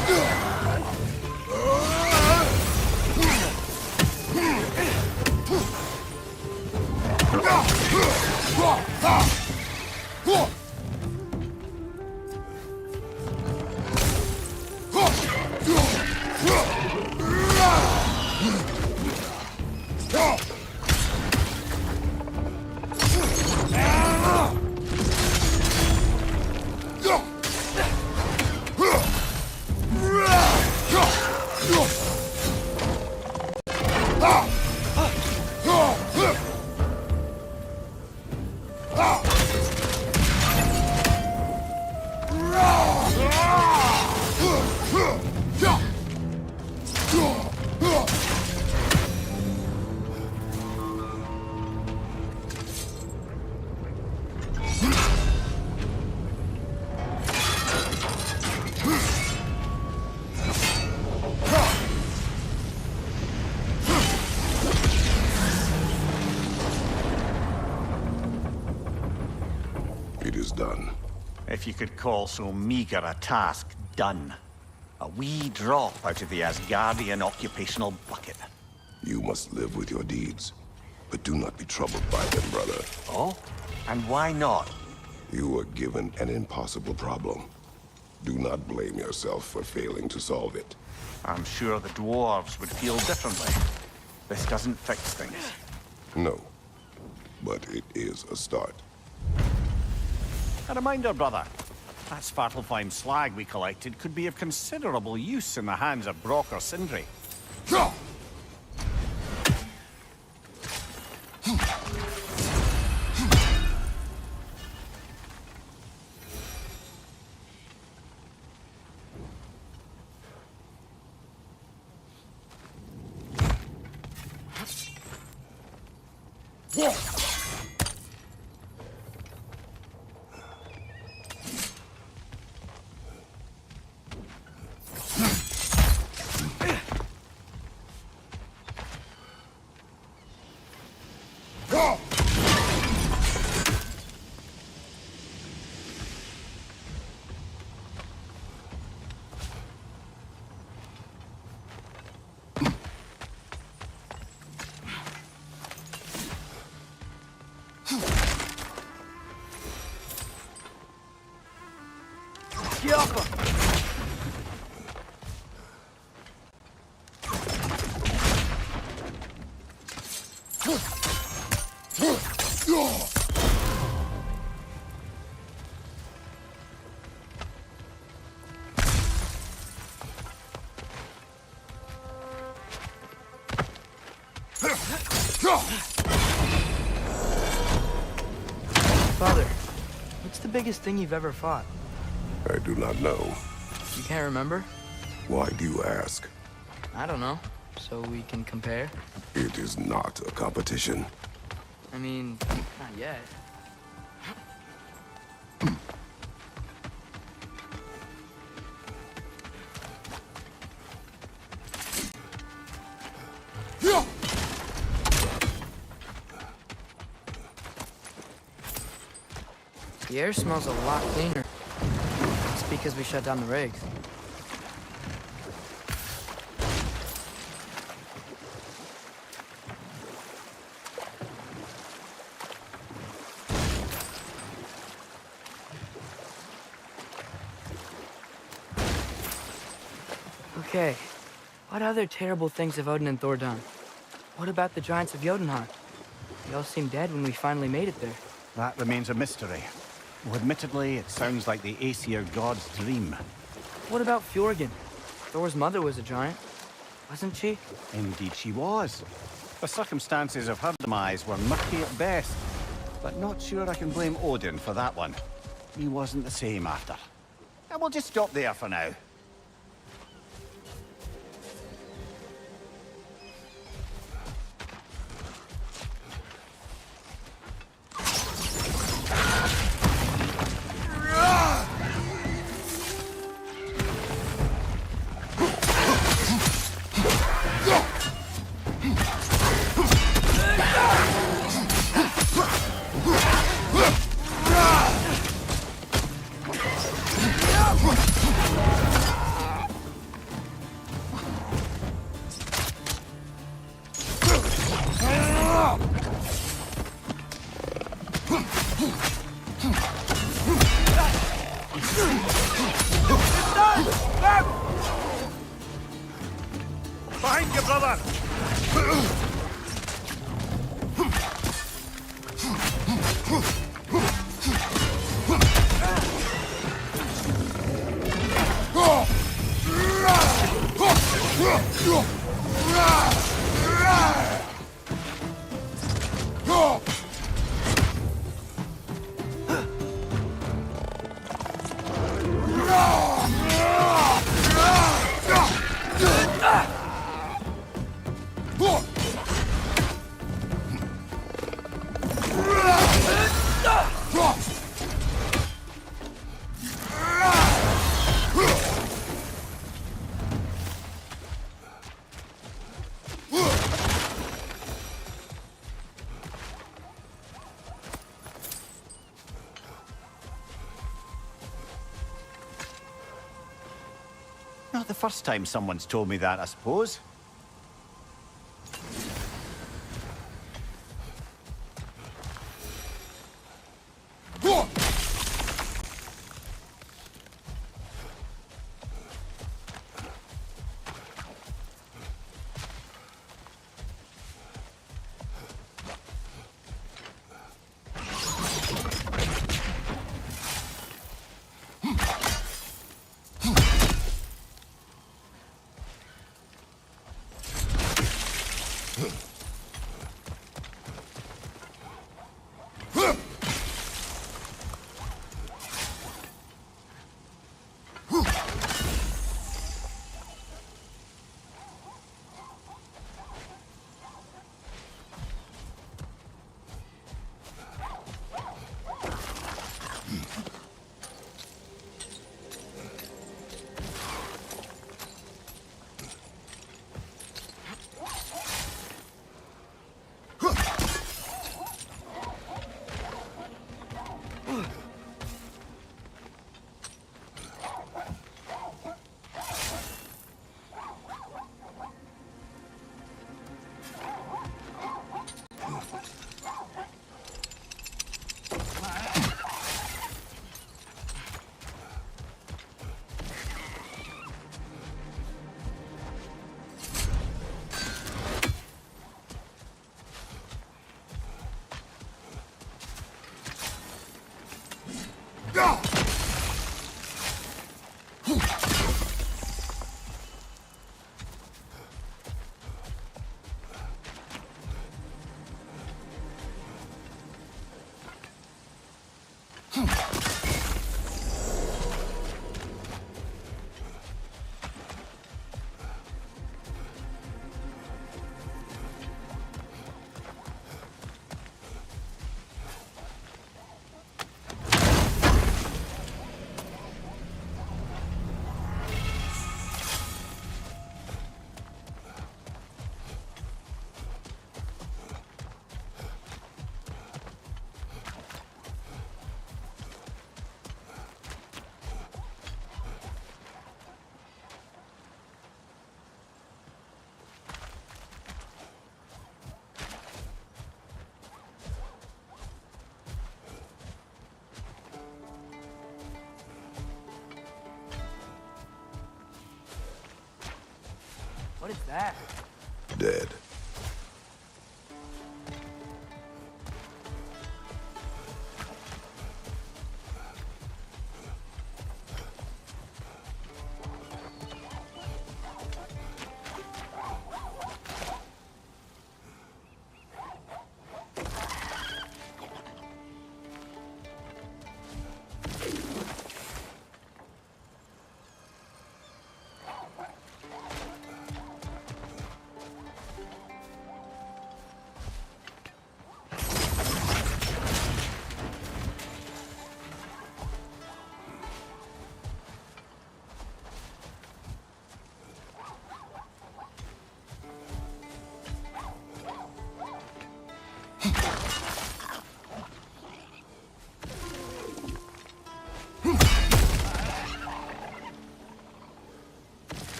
It is done. If you could call so meager a task done. A wee drop out of the Asgardian occupational bucket. You must live with your deeds. But do not be troubled by them, brother. Oh? And why not? You were given an impossible problem. Do not blame yourself for failing to solve it. I'm sure the dwarves would feel differently. This doesn't fix things. No, but it is a start. A reminder, brother. That Svartalfheim slag we collected could be of considerable use in the hands of Brock or Sindri. Father, what's the biggest thing you've ever fought? I do not know. You can't remember? Why do you ask? I don't know. So we can compare? It is not a competition. I mean, not yet. The air smells a lot cleaner. It's because we shut down the rigs. Okay, what other terrible things have Odin and Thor done? What about the giants of Jotunheim? They all seemed dead when we finally made it there. That remains a mystery. Well, admittedly, it sounds like the Aesir god's dream. What about Fjorgyn? Thor's mother was a giant, wasn't she? Indeed she was. The circumstances of her demise were murky at best, but not sure I can blame Odin for that one. He wasn't the same after. And we'll just stop there for now. Behind you, brother! Not the first time someone's told me that, I suppose. What is that? Dead.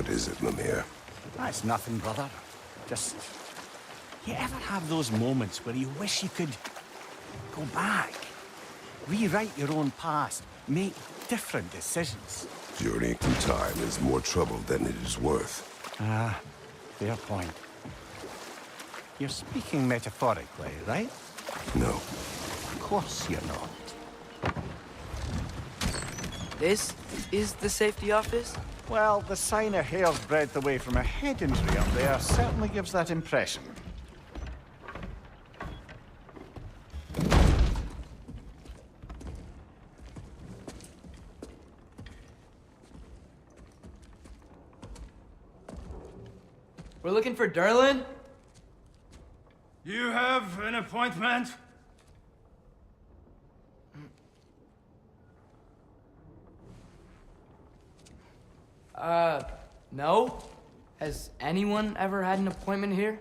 What is it, Mimir? That's nothing, brother. Just... You ever have those moments where you wish you could go back? Rewrite your own past, make different decisions? Journeying through time is more trouble than it is worth. Ah, fair point. You're speaking metaphorically, right? No. Of course you're not. This is the safety office? Well, the sign a hair's breadth away from a head injury up there certainly gives that impression. We're looking for Durlin? You have an appointment? No? Has anyone ever had an appointment here?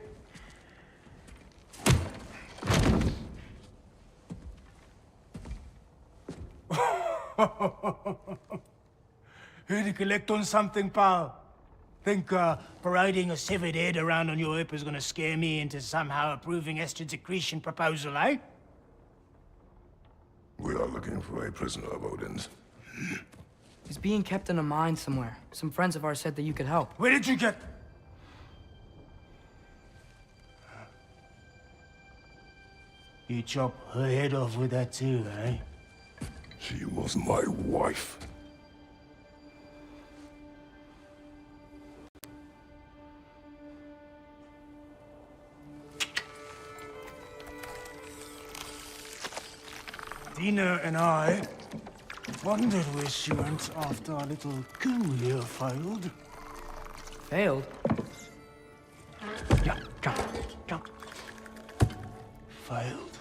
Here to collect on something, pal? Think, parading a severed head around on your hip is gonna scare me into somehow approving Esther's accretion proposal, eh? We are looking for a prisoner of Odin's. He's being kept in a mine somewhere. Some friends of ours said that you could help. Where did you get... You chop her head off with that too, eh? She was my wife. Dina and I wondered where she went after our little coup here failed. Failed? Yeah, come. Failed.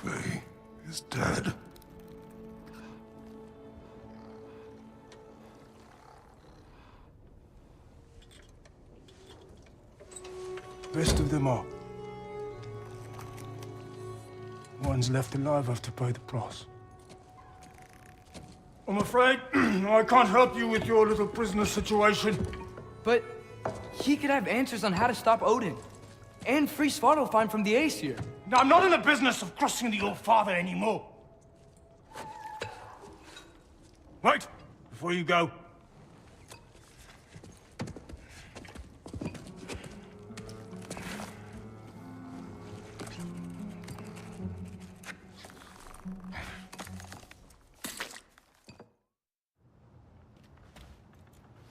Faye is dead. Rest of them are. One's left alive have to pay the price. I'm afraid I can't help you with your little prisoner situation. But he could have answers on how to stop Odin. And free Svartalfheim from the Aesir. Now, I'm not in the business of crossing the old father anymore. Right, before you go.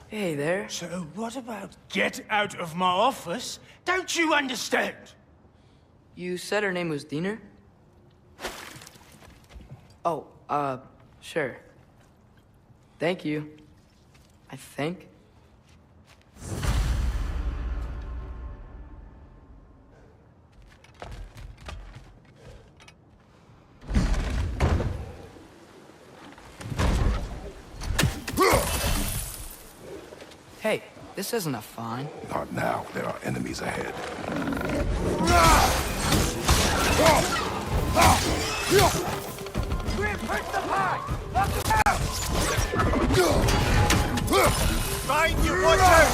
Hey there. So what about get out of my office? Don't you understand? You said her name was Diener? Oh, sure. Thank you. I think. Hey, this isn't a fine. Not now. There are enemies ahead. Find you, watch out!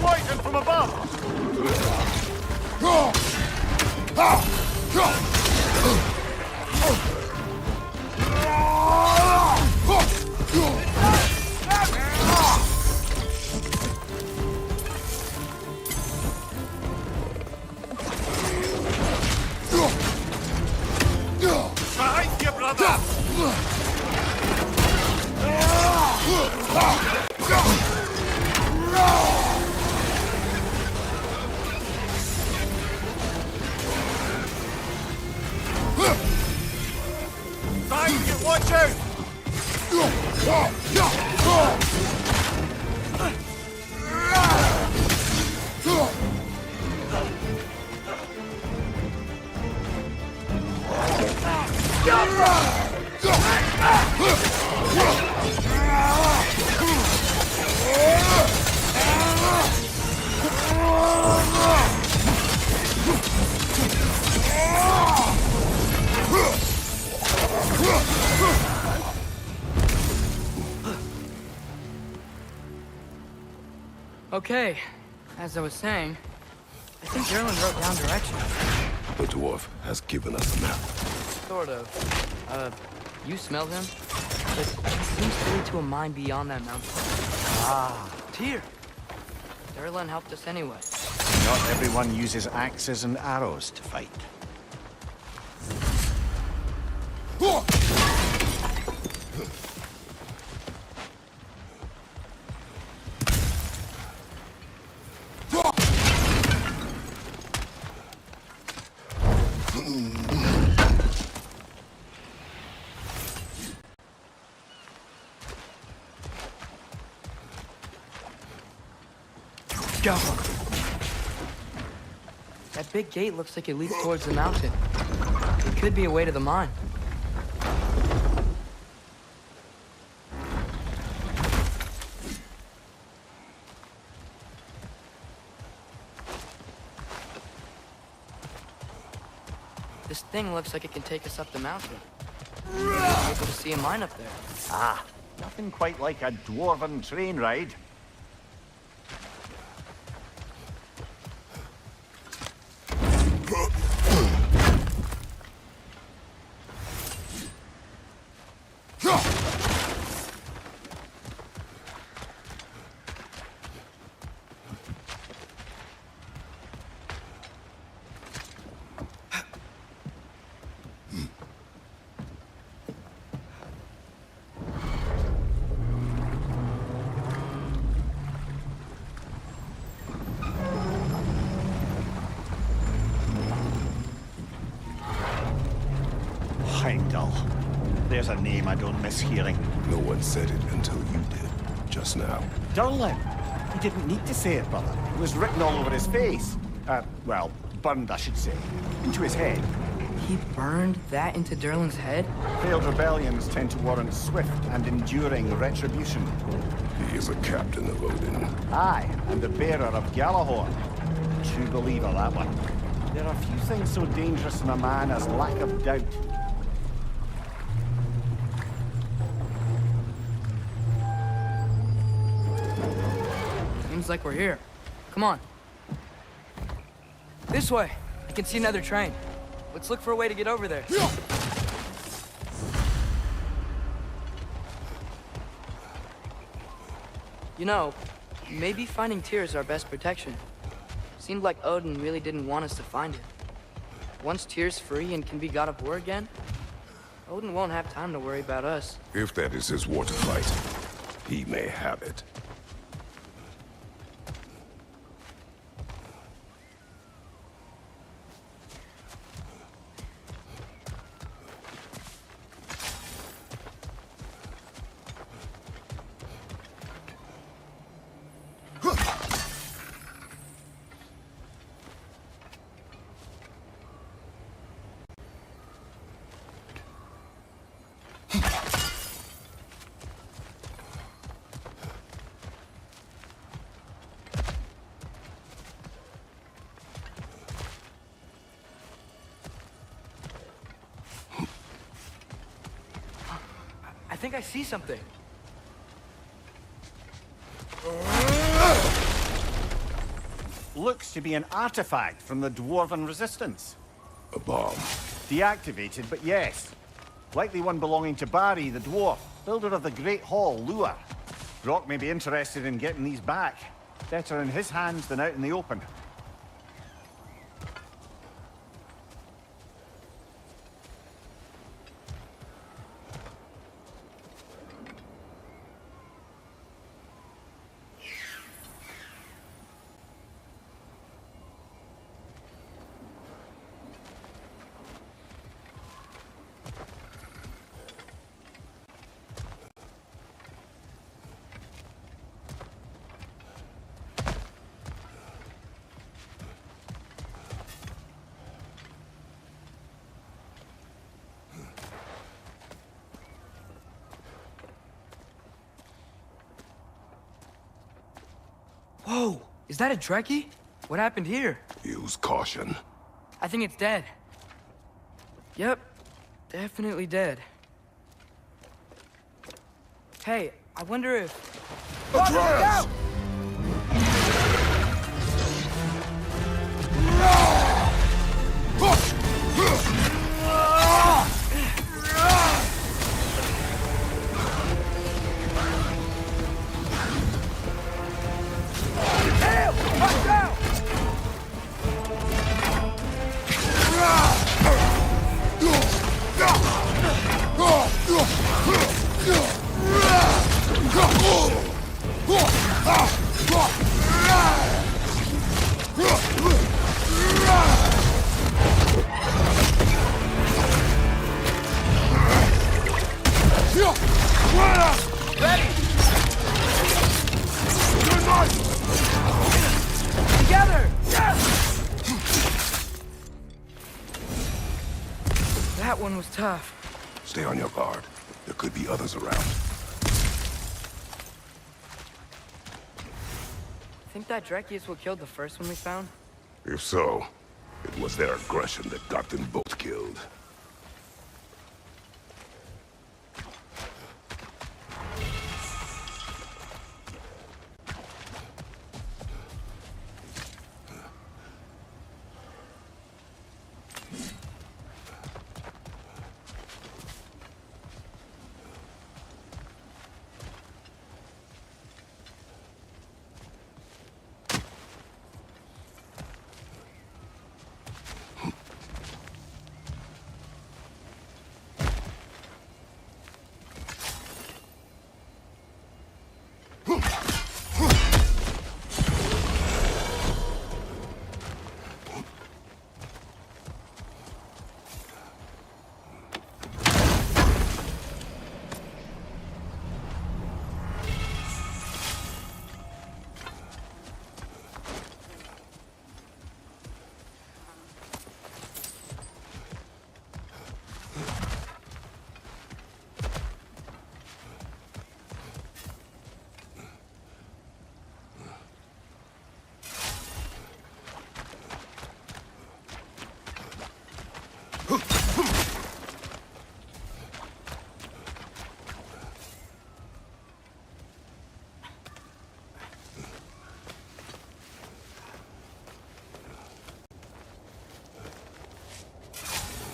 Poison from above! Behind you, brother! Behind you, watch out! Okay, as I was saying, I think Erland wrote down directions. The dwarf has given us a map. Sort of. You smelled him? But he seems to lead to a mine beyond that mountain. Ah, Tyr. Erland helped us anyway. Not everyone uses axes and arrows to fight. That big gate looks like it leads towards the mountain. It could be a way to the mine. This thing looks like it can take us up the mountain. We'll be able to see a mine up there. Ah, nothing quite like a dwarven train ride. Heimdall. There's a name I don't miss hearing. No one said it until you did, just now. Durlin! He didn't need to say it, brother. It was written all over his face. Well, burned, I should say. Into his head. He burned that into Durlin's head? Failed rebellions tend to warrant swift and enduring retribution. He is a captain of Odin. Aye, and the bearer of Galahorn. True believer, that one. There are few things so dangerous in a man as lack of doubt. Seems like we're here. Come on. This way. I can see another train. Let's look for a way to get over there. You know, maybe finding Tyr is our best protection. Seemed like Odin really didn't want us to find it. Once Tyr's free and can be god of war again, Odin won't have time to worry about us. If that is his war to fight, he may have it. I think I see something. Looks to be an artifact from the Dwarven Resistance. A bomb. Deactivated, but yes. Likely one belonging to Barry, the dwarf, builder of the Great Hall, Lure. Brock may be interested in getting these back. Better in his hands than out in the open. Whoa! Is that a Trekkie? What happened here? Use caution. I think it's dead. Yep. Definitely dead. Hey, I wonder if... Atreus! That one was tough. Stay on your guard. There could be others around. Think that Dreki is what killed the first one we found? If so, it was their aggression that got them both killed.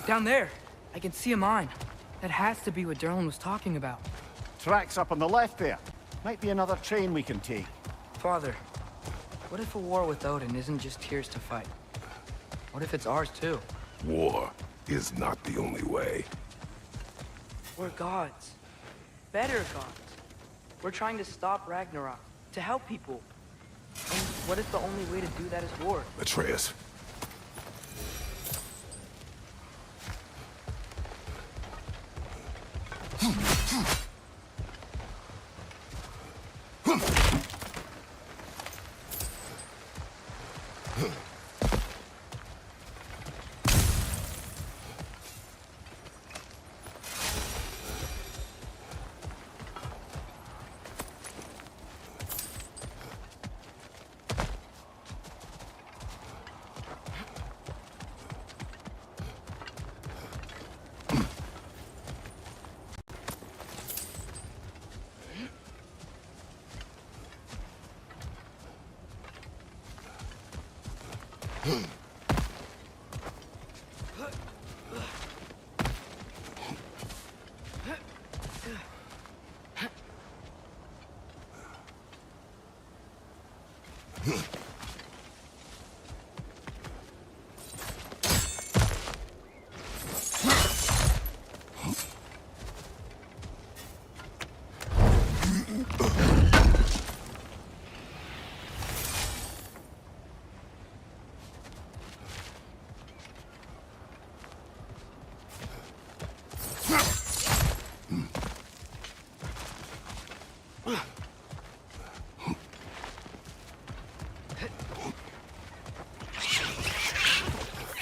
Down there, I can see a mine. That has to be what Derlin was talking about. Tracks up on the left there. Might be another train we can take. Father, what if a war with Odin isn't just tears to fight? What if it's ours too? War is not the only way. We're gods. Better gods. We're trying to stop Ragnarok, to help people. And what if the only way to do that is war? Atreus.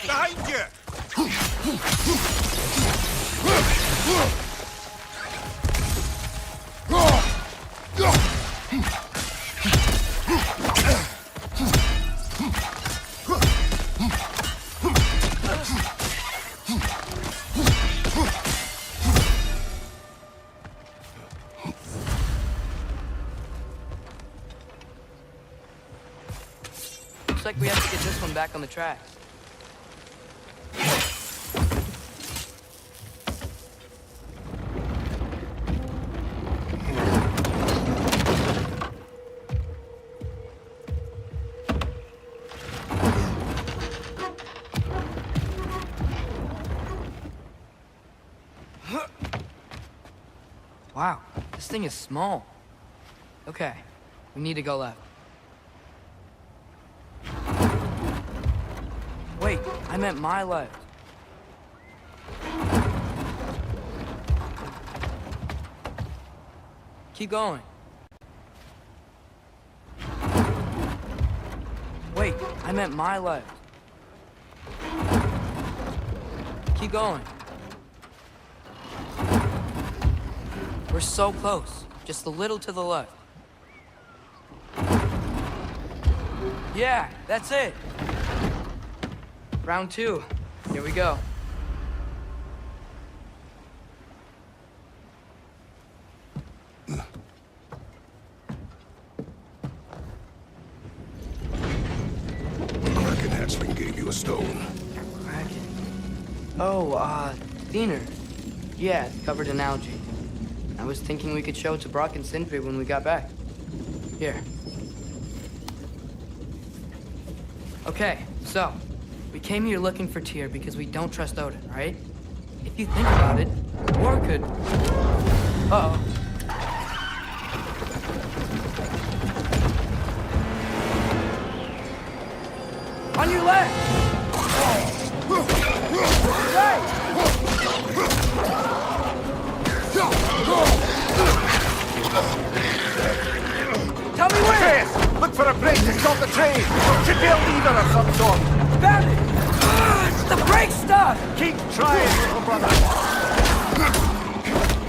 Behind you! Looks like we have to get this one back on the tracks. Wow, this thing is small. Okay, we need to go left. Wait, I meant my left. Keep going. Wait, I meant my left. Keep going. We're so close. Just a little to the left. Yeah, that's it. Round 2. Here we go. Kraken hatchling gave you a stone. Kraken. Oh, Diener. Yeah, it's covered in algae. I was thinking we could show it to Brock and Sindri when we got back. Here. Okay, so, we came here looking for Tyr because we don't trust Odin, right? If you think about it, war could... Uh-oh. On your left! Right! Tell me where! Atreus! Look for a break to stop the train! There should be a lever of some sort! Found it! It's the brake stuff! Keep trying, little brother!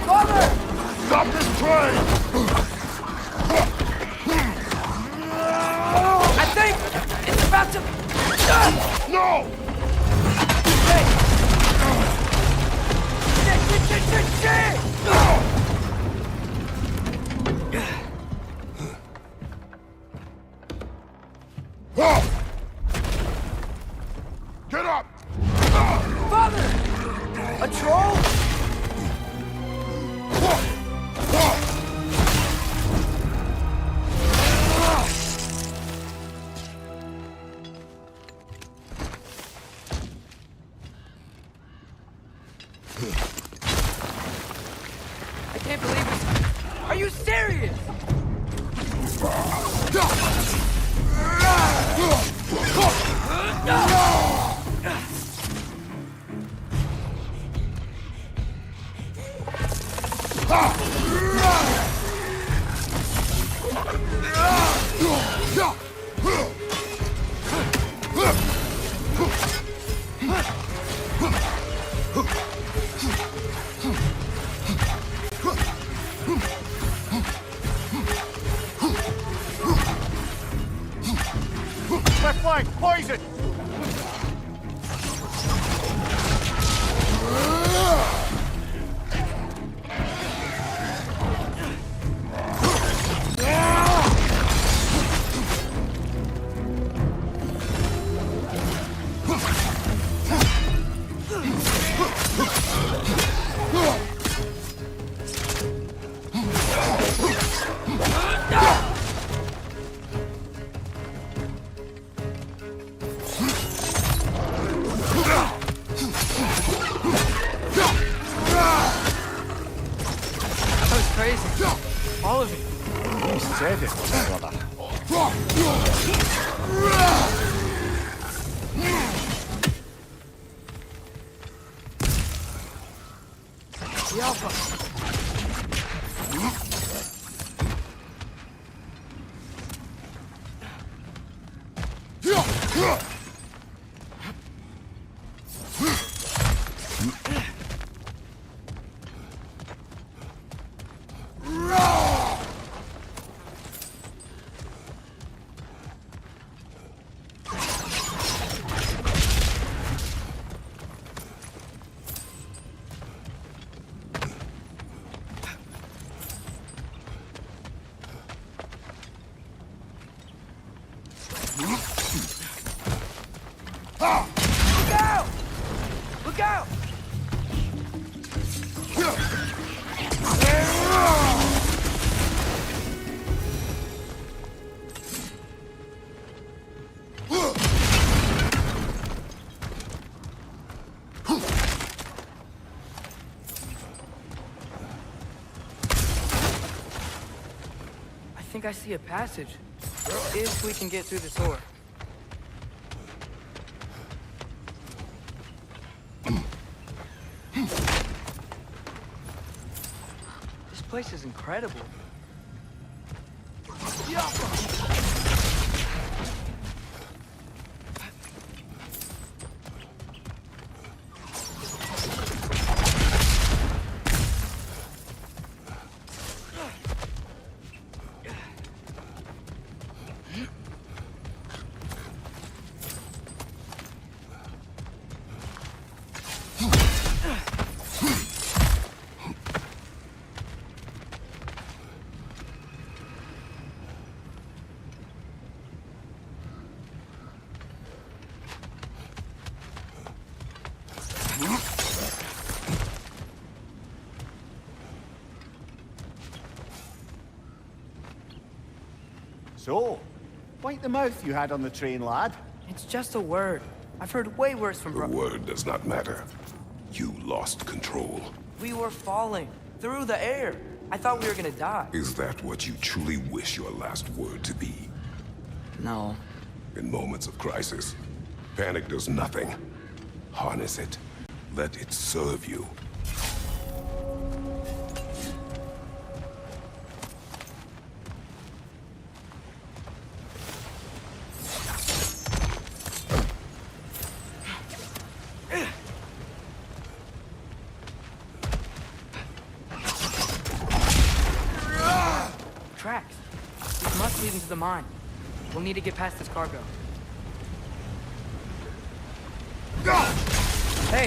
Father! Stop this train! I think it's about to... No! Hey! Shit! Get up! Father! A troll? I can't believe this. Are you serious? Left flank, poison! Crazy. All of it. You said it, brother. The Alpha. Look out! Look out! I think I see a passage. If we can get through this door. This place is incredible. So, wipe the mouth you had on the train, lad. It's just a word. I've heard way worse from The word does not matter. You lost control. We were falling through the air. I thought we were gonna die. Is that what you truly wish your last word to be? No. In moments of crisis, panic does nothing. Harness it. Let it serve you. Tracks. These must lead into the mine. We'll need to get past this cargo. Hey,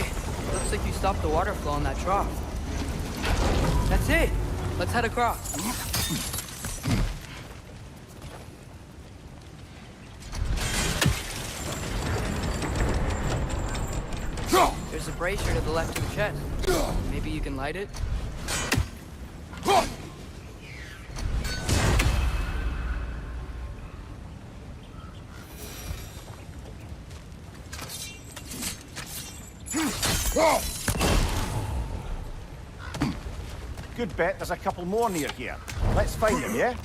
looks like you stopped the water flow in that trough. That's it. Let's head across. There's a brazier to the left of the chest. Maybe you can light it? Good bet there's a couple more near here. Let's find them, yeah?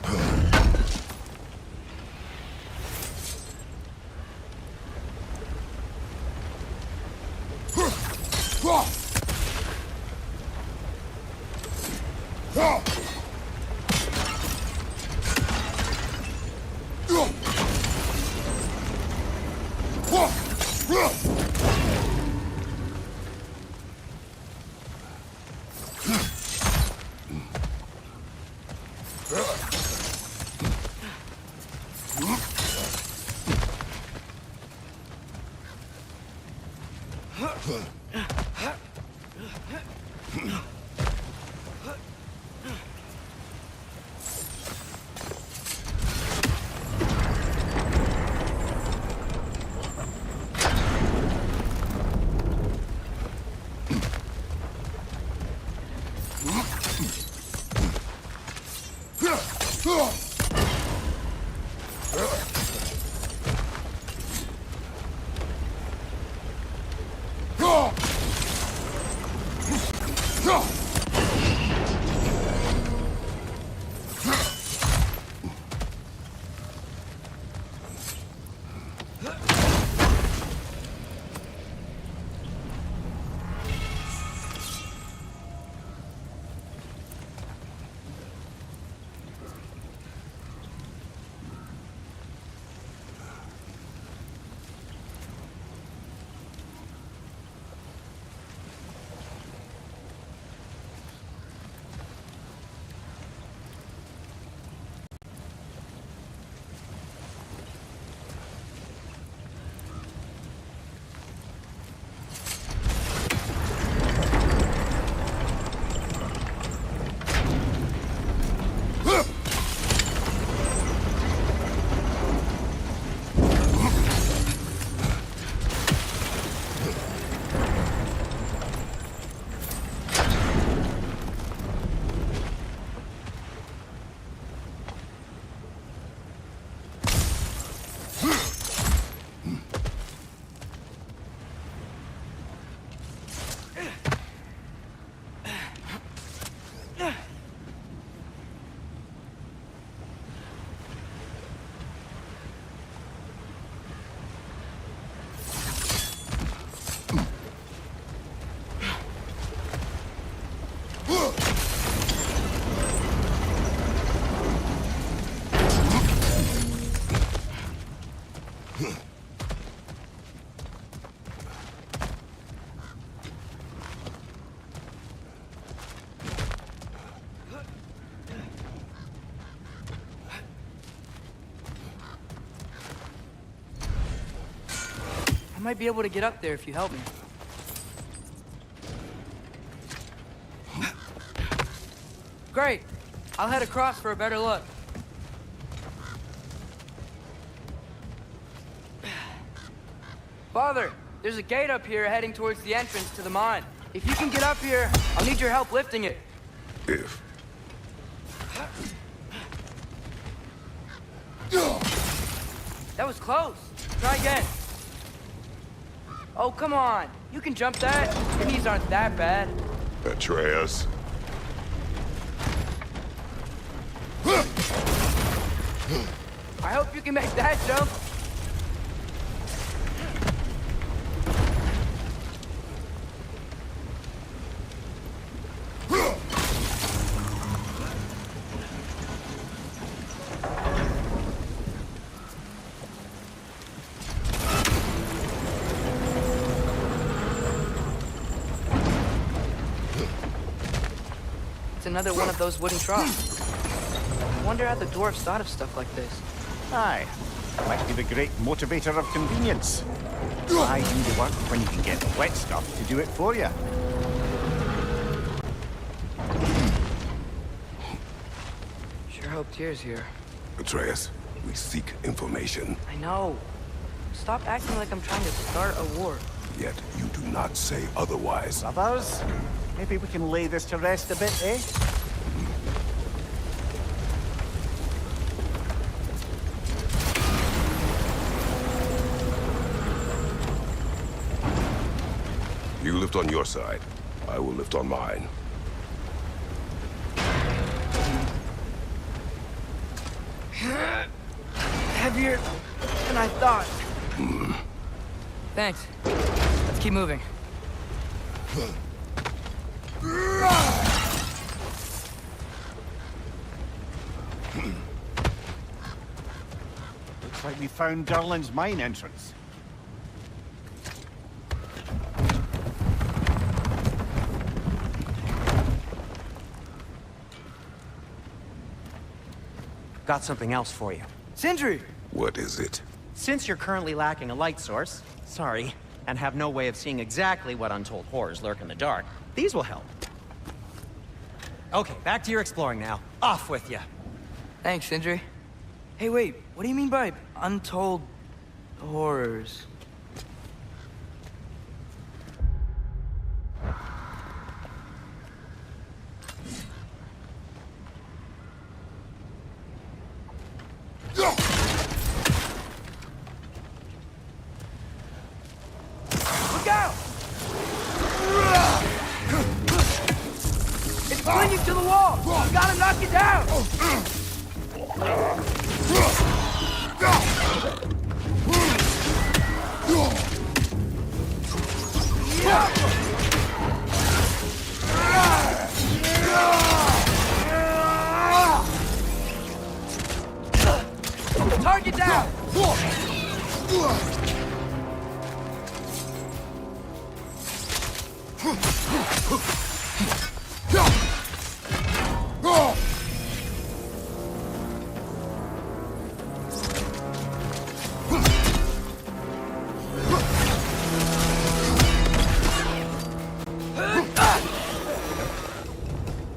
I might be able to get up there if you help me. Great. I'll head across for a better look. Father, There's a gate up here heading towards the entrance to the mine. If you can get up here, I'll need your help lifting it. If. That was close. Try again. Oh, come on. You can jump that. Your knees aren't that bad. Atreus. I hope you can make that jump. It's another one of those wooden troughs. I wonder how the dwarves thought of stuff like this. Aye. Might be the great motivator of convenience. Why do the work when you can get wet stuff to do it for you? Sure hope Tyr's here. Atreus, we seek information. I know. Stop acting like I'm trying to start a war. Yet you do not say otherwise. Others? Maybe we can lay this to rest a bit, eh? You lift on your side. I will lift on mine. Heavier than I thought. Thanks. Let's keep moving. Looks like we found Durlin's mine entrance. Got something else for you. Sindri! What is it? Since you're currently lacking a light source, sorry, and have no way of seeing exactly what untold horrors lurk in the dark, these will help. Okay, back to your exploring now. Off with you. Thanks, Sindri. Hey, wait. What do you mean by untold horrors? Look out! It's clinging to the wall! You gotta knock it down! Target down!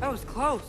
That was close.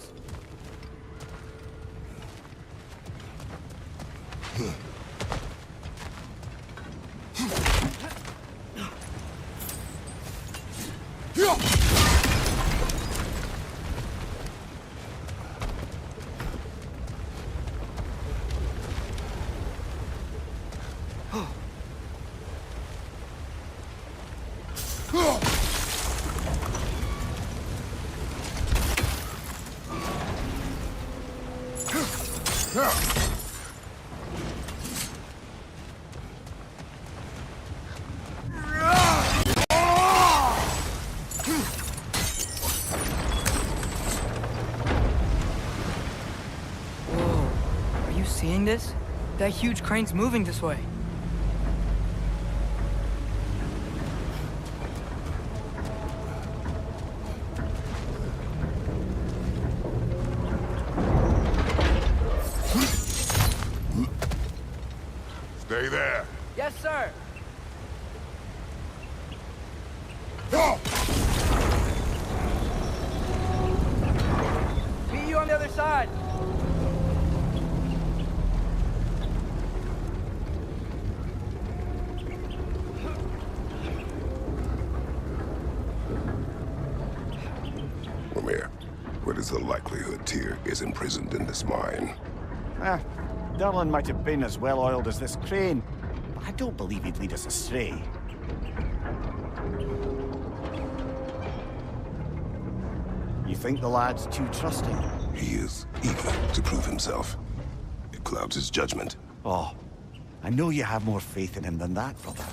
Seeing this? That huge crane's moving this way. Stay there. Yes, sir. Meet you on the other side. Tyr is imprisoned in this mine. Durlin might have been as well-oiled as this crane, but I don't believe he'd lead us astray. You think the lad's too trusting? He is eager to prove himself. It clouds his judgment. Oh, I know you have more faith in him than that, brother.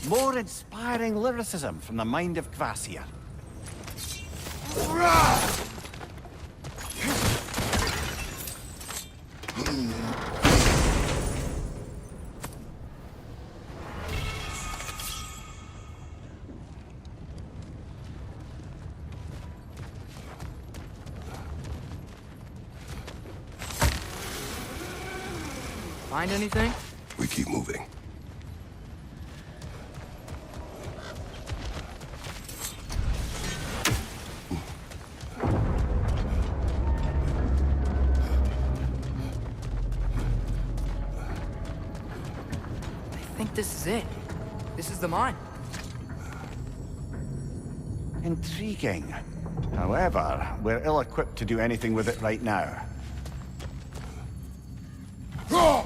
More inspiring lyricism from the mind of Kvasir. Find anything? We keep moving. I think this is it. This is the mine. Intriguing. However, we're ill-equipped to do anything with it right now. Go!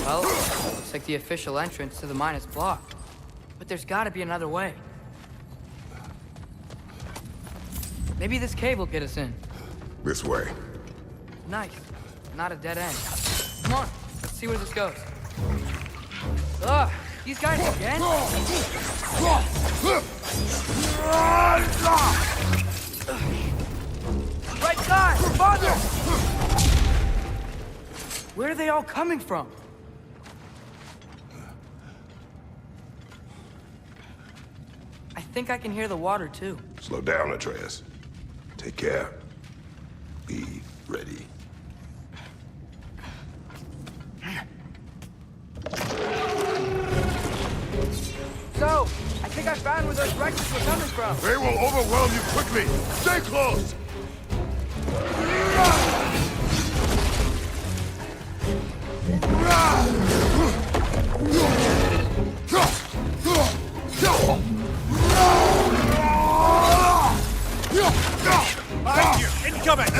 Well, looks like the official entrance to the mine is blocked. But there's gotta be another way. Maybe this cave will get us in. This way. Nice. Not a dead end. Come on, let's see where this goes. Ugh, these guys again? Right side! Farther! Where are they all coming from? I think I can hear the water, too. Slow down, Atreus. Take care. Be ready. So, I think I found where those wrecks were coming from. They will overwhelm you quickly. Stay close! Behind you! Incoming!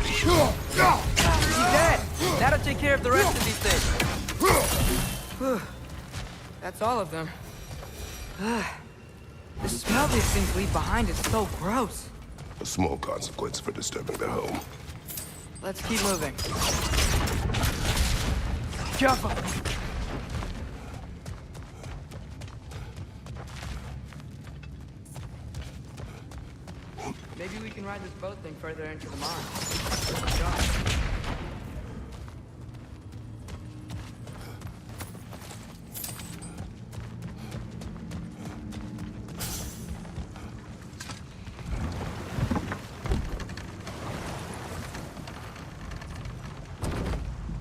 He's dead! That'll take care of the rest of these things. That's all of them. The smell these things leave behind is so gross. A small consequence for disturbing their home. Let's keep moving. Careful! Maybe we can ride this boat thing further into the mine.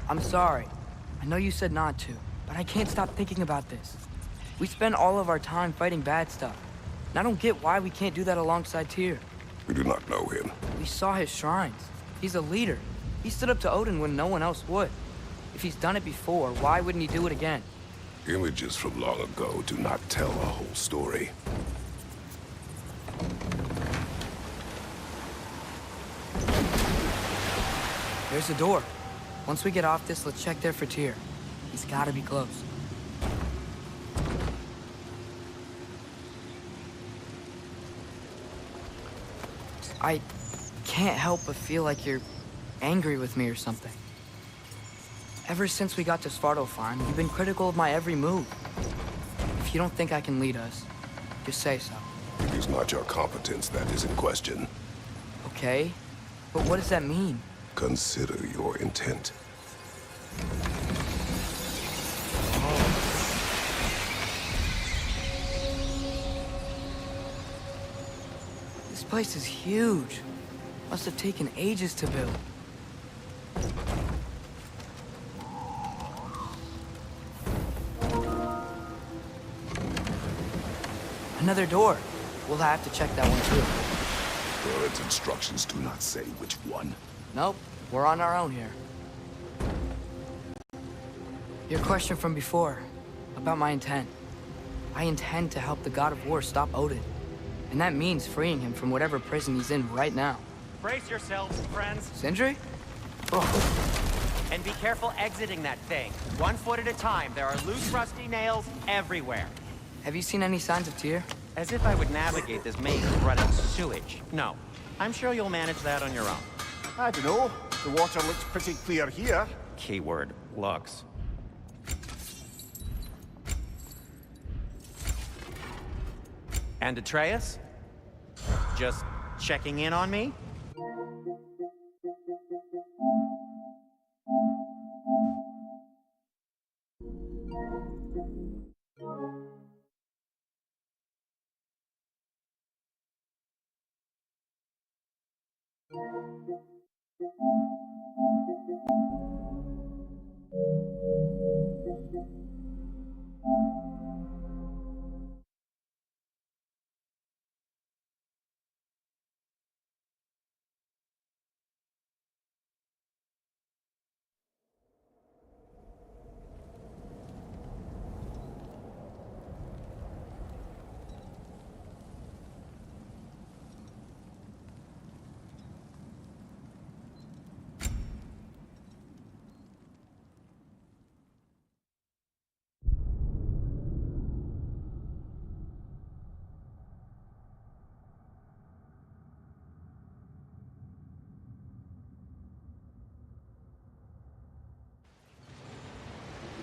I'm sorry. I know you said not to, but I can't stop thinking about this. We spend all of our time fighting bad stuff. And I don't get why we can't do that alongside Tyr. We do not know him. We saw his shrines. He's a leader. He stood up to Odin when no one else would. If he's done it before, why wouldn't he do it again? Images from long ago do not tell a whole story. There's a door. Once we get off this, let's check there for Tyr. He's gotta be close. I can't help but feel like you're angry with me or something. Ever since we got to Svartalfheim, you've been critical of my every move. If you don't think I can lead us, just say so. It is not your competence that is in question. Okay? But what does that mean? Consider your intent. This place is huge. Must have taken ages to build. Another door. We'll have to check that one too. Birds' instructions do not say which one. Nope, we're on our own here. Your question from before, about my intent. I intend to help the god of war stop Odin. And that means freeing him from whatever prison he's in right now. Brace yourselves, friends, Sindri? and be careful exiting that thing. 1 foot at a time. There are loose, rusty nails everywhere. Have you seen any signs of Tyr? As if I would navigate this maze of running sewage. No. I'm sure you'll manage that on your own. I don't know. The water looks pretty clear here. Keyword, looks. And Atreus? Just checking in on me?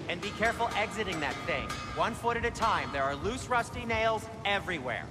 And be careful exiting that thing. 1 foot at a time. There are loose, rusty nails everywhere.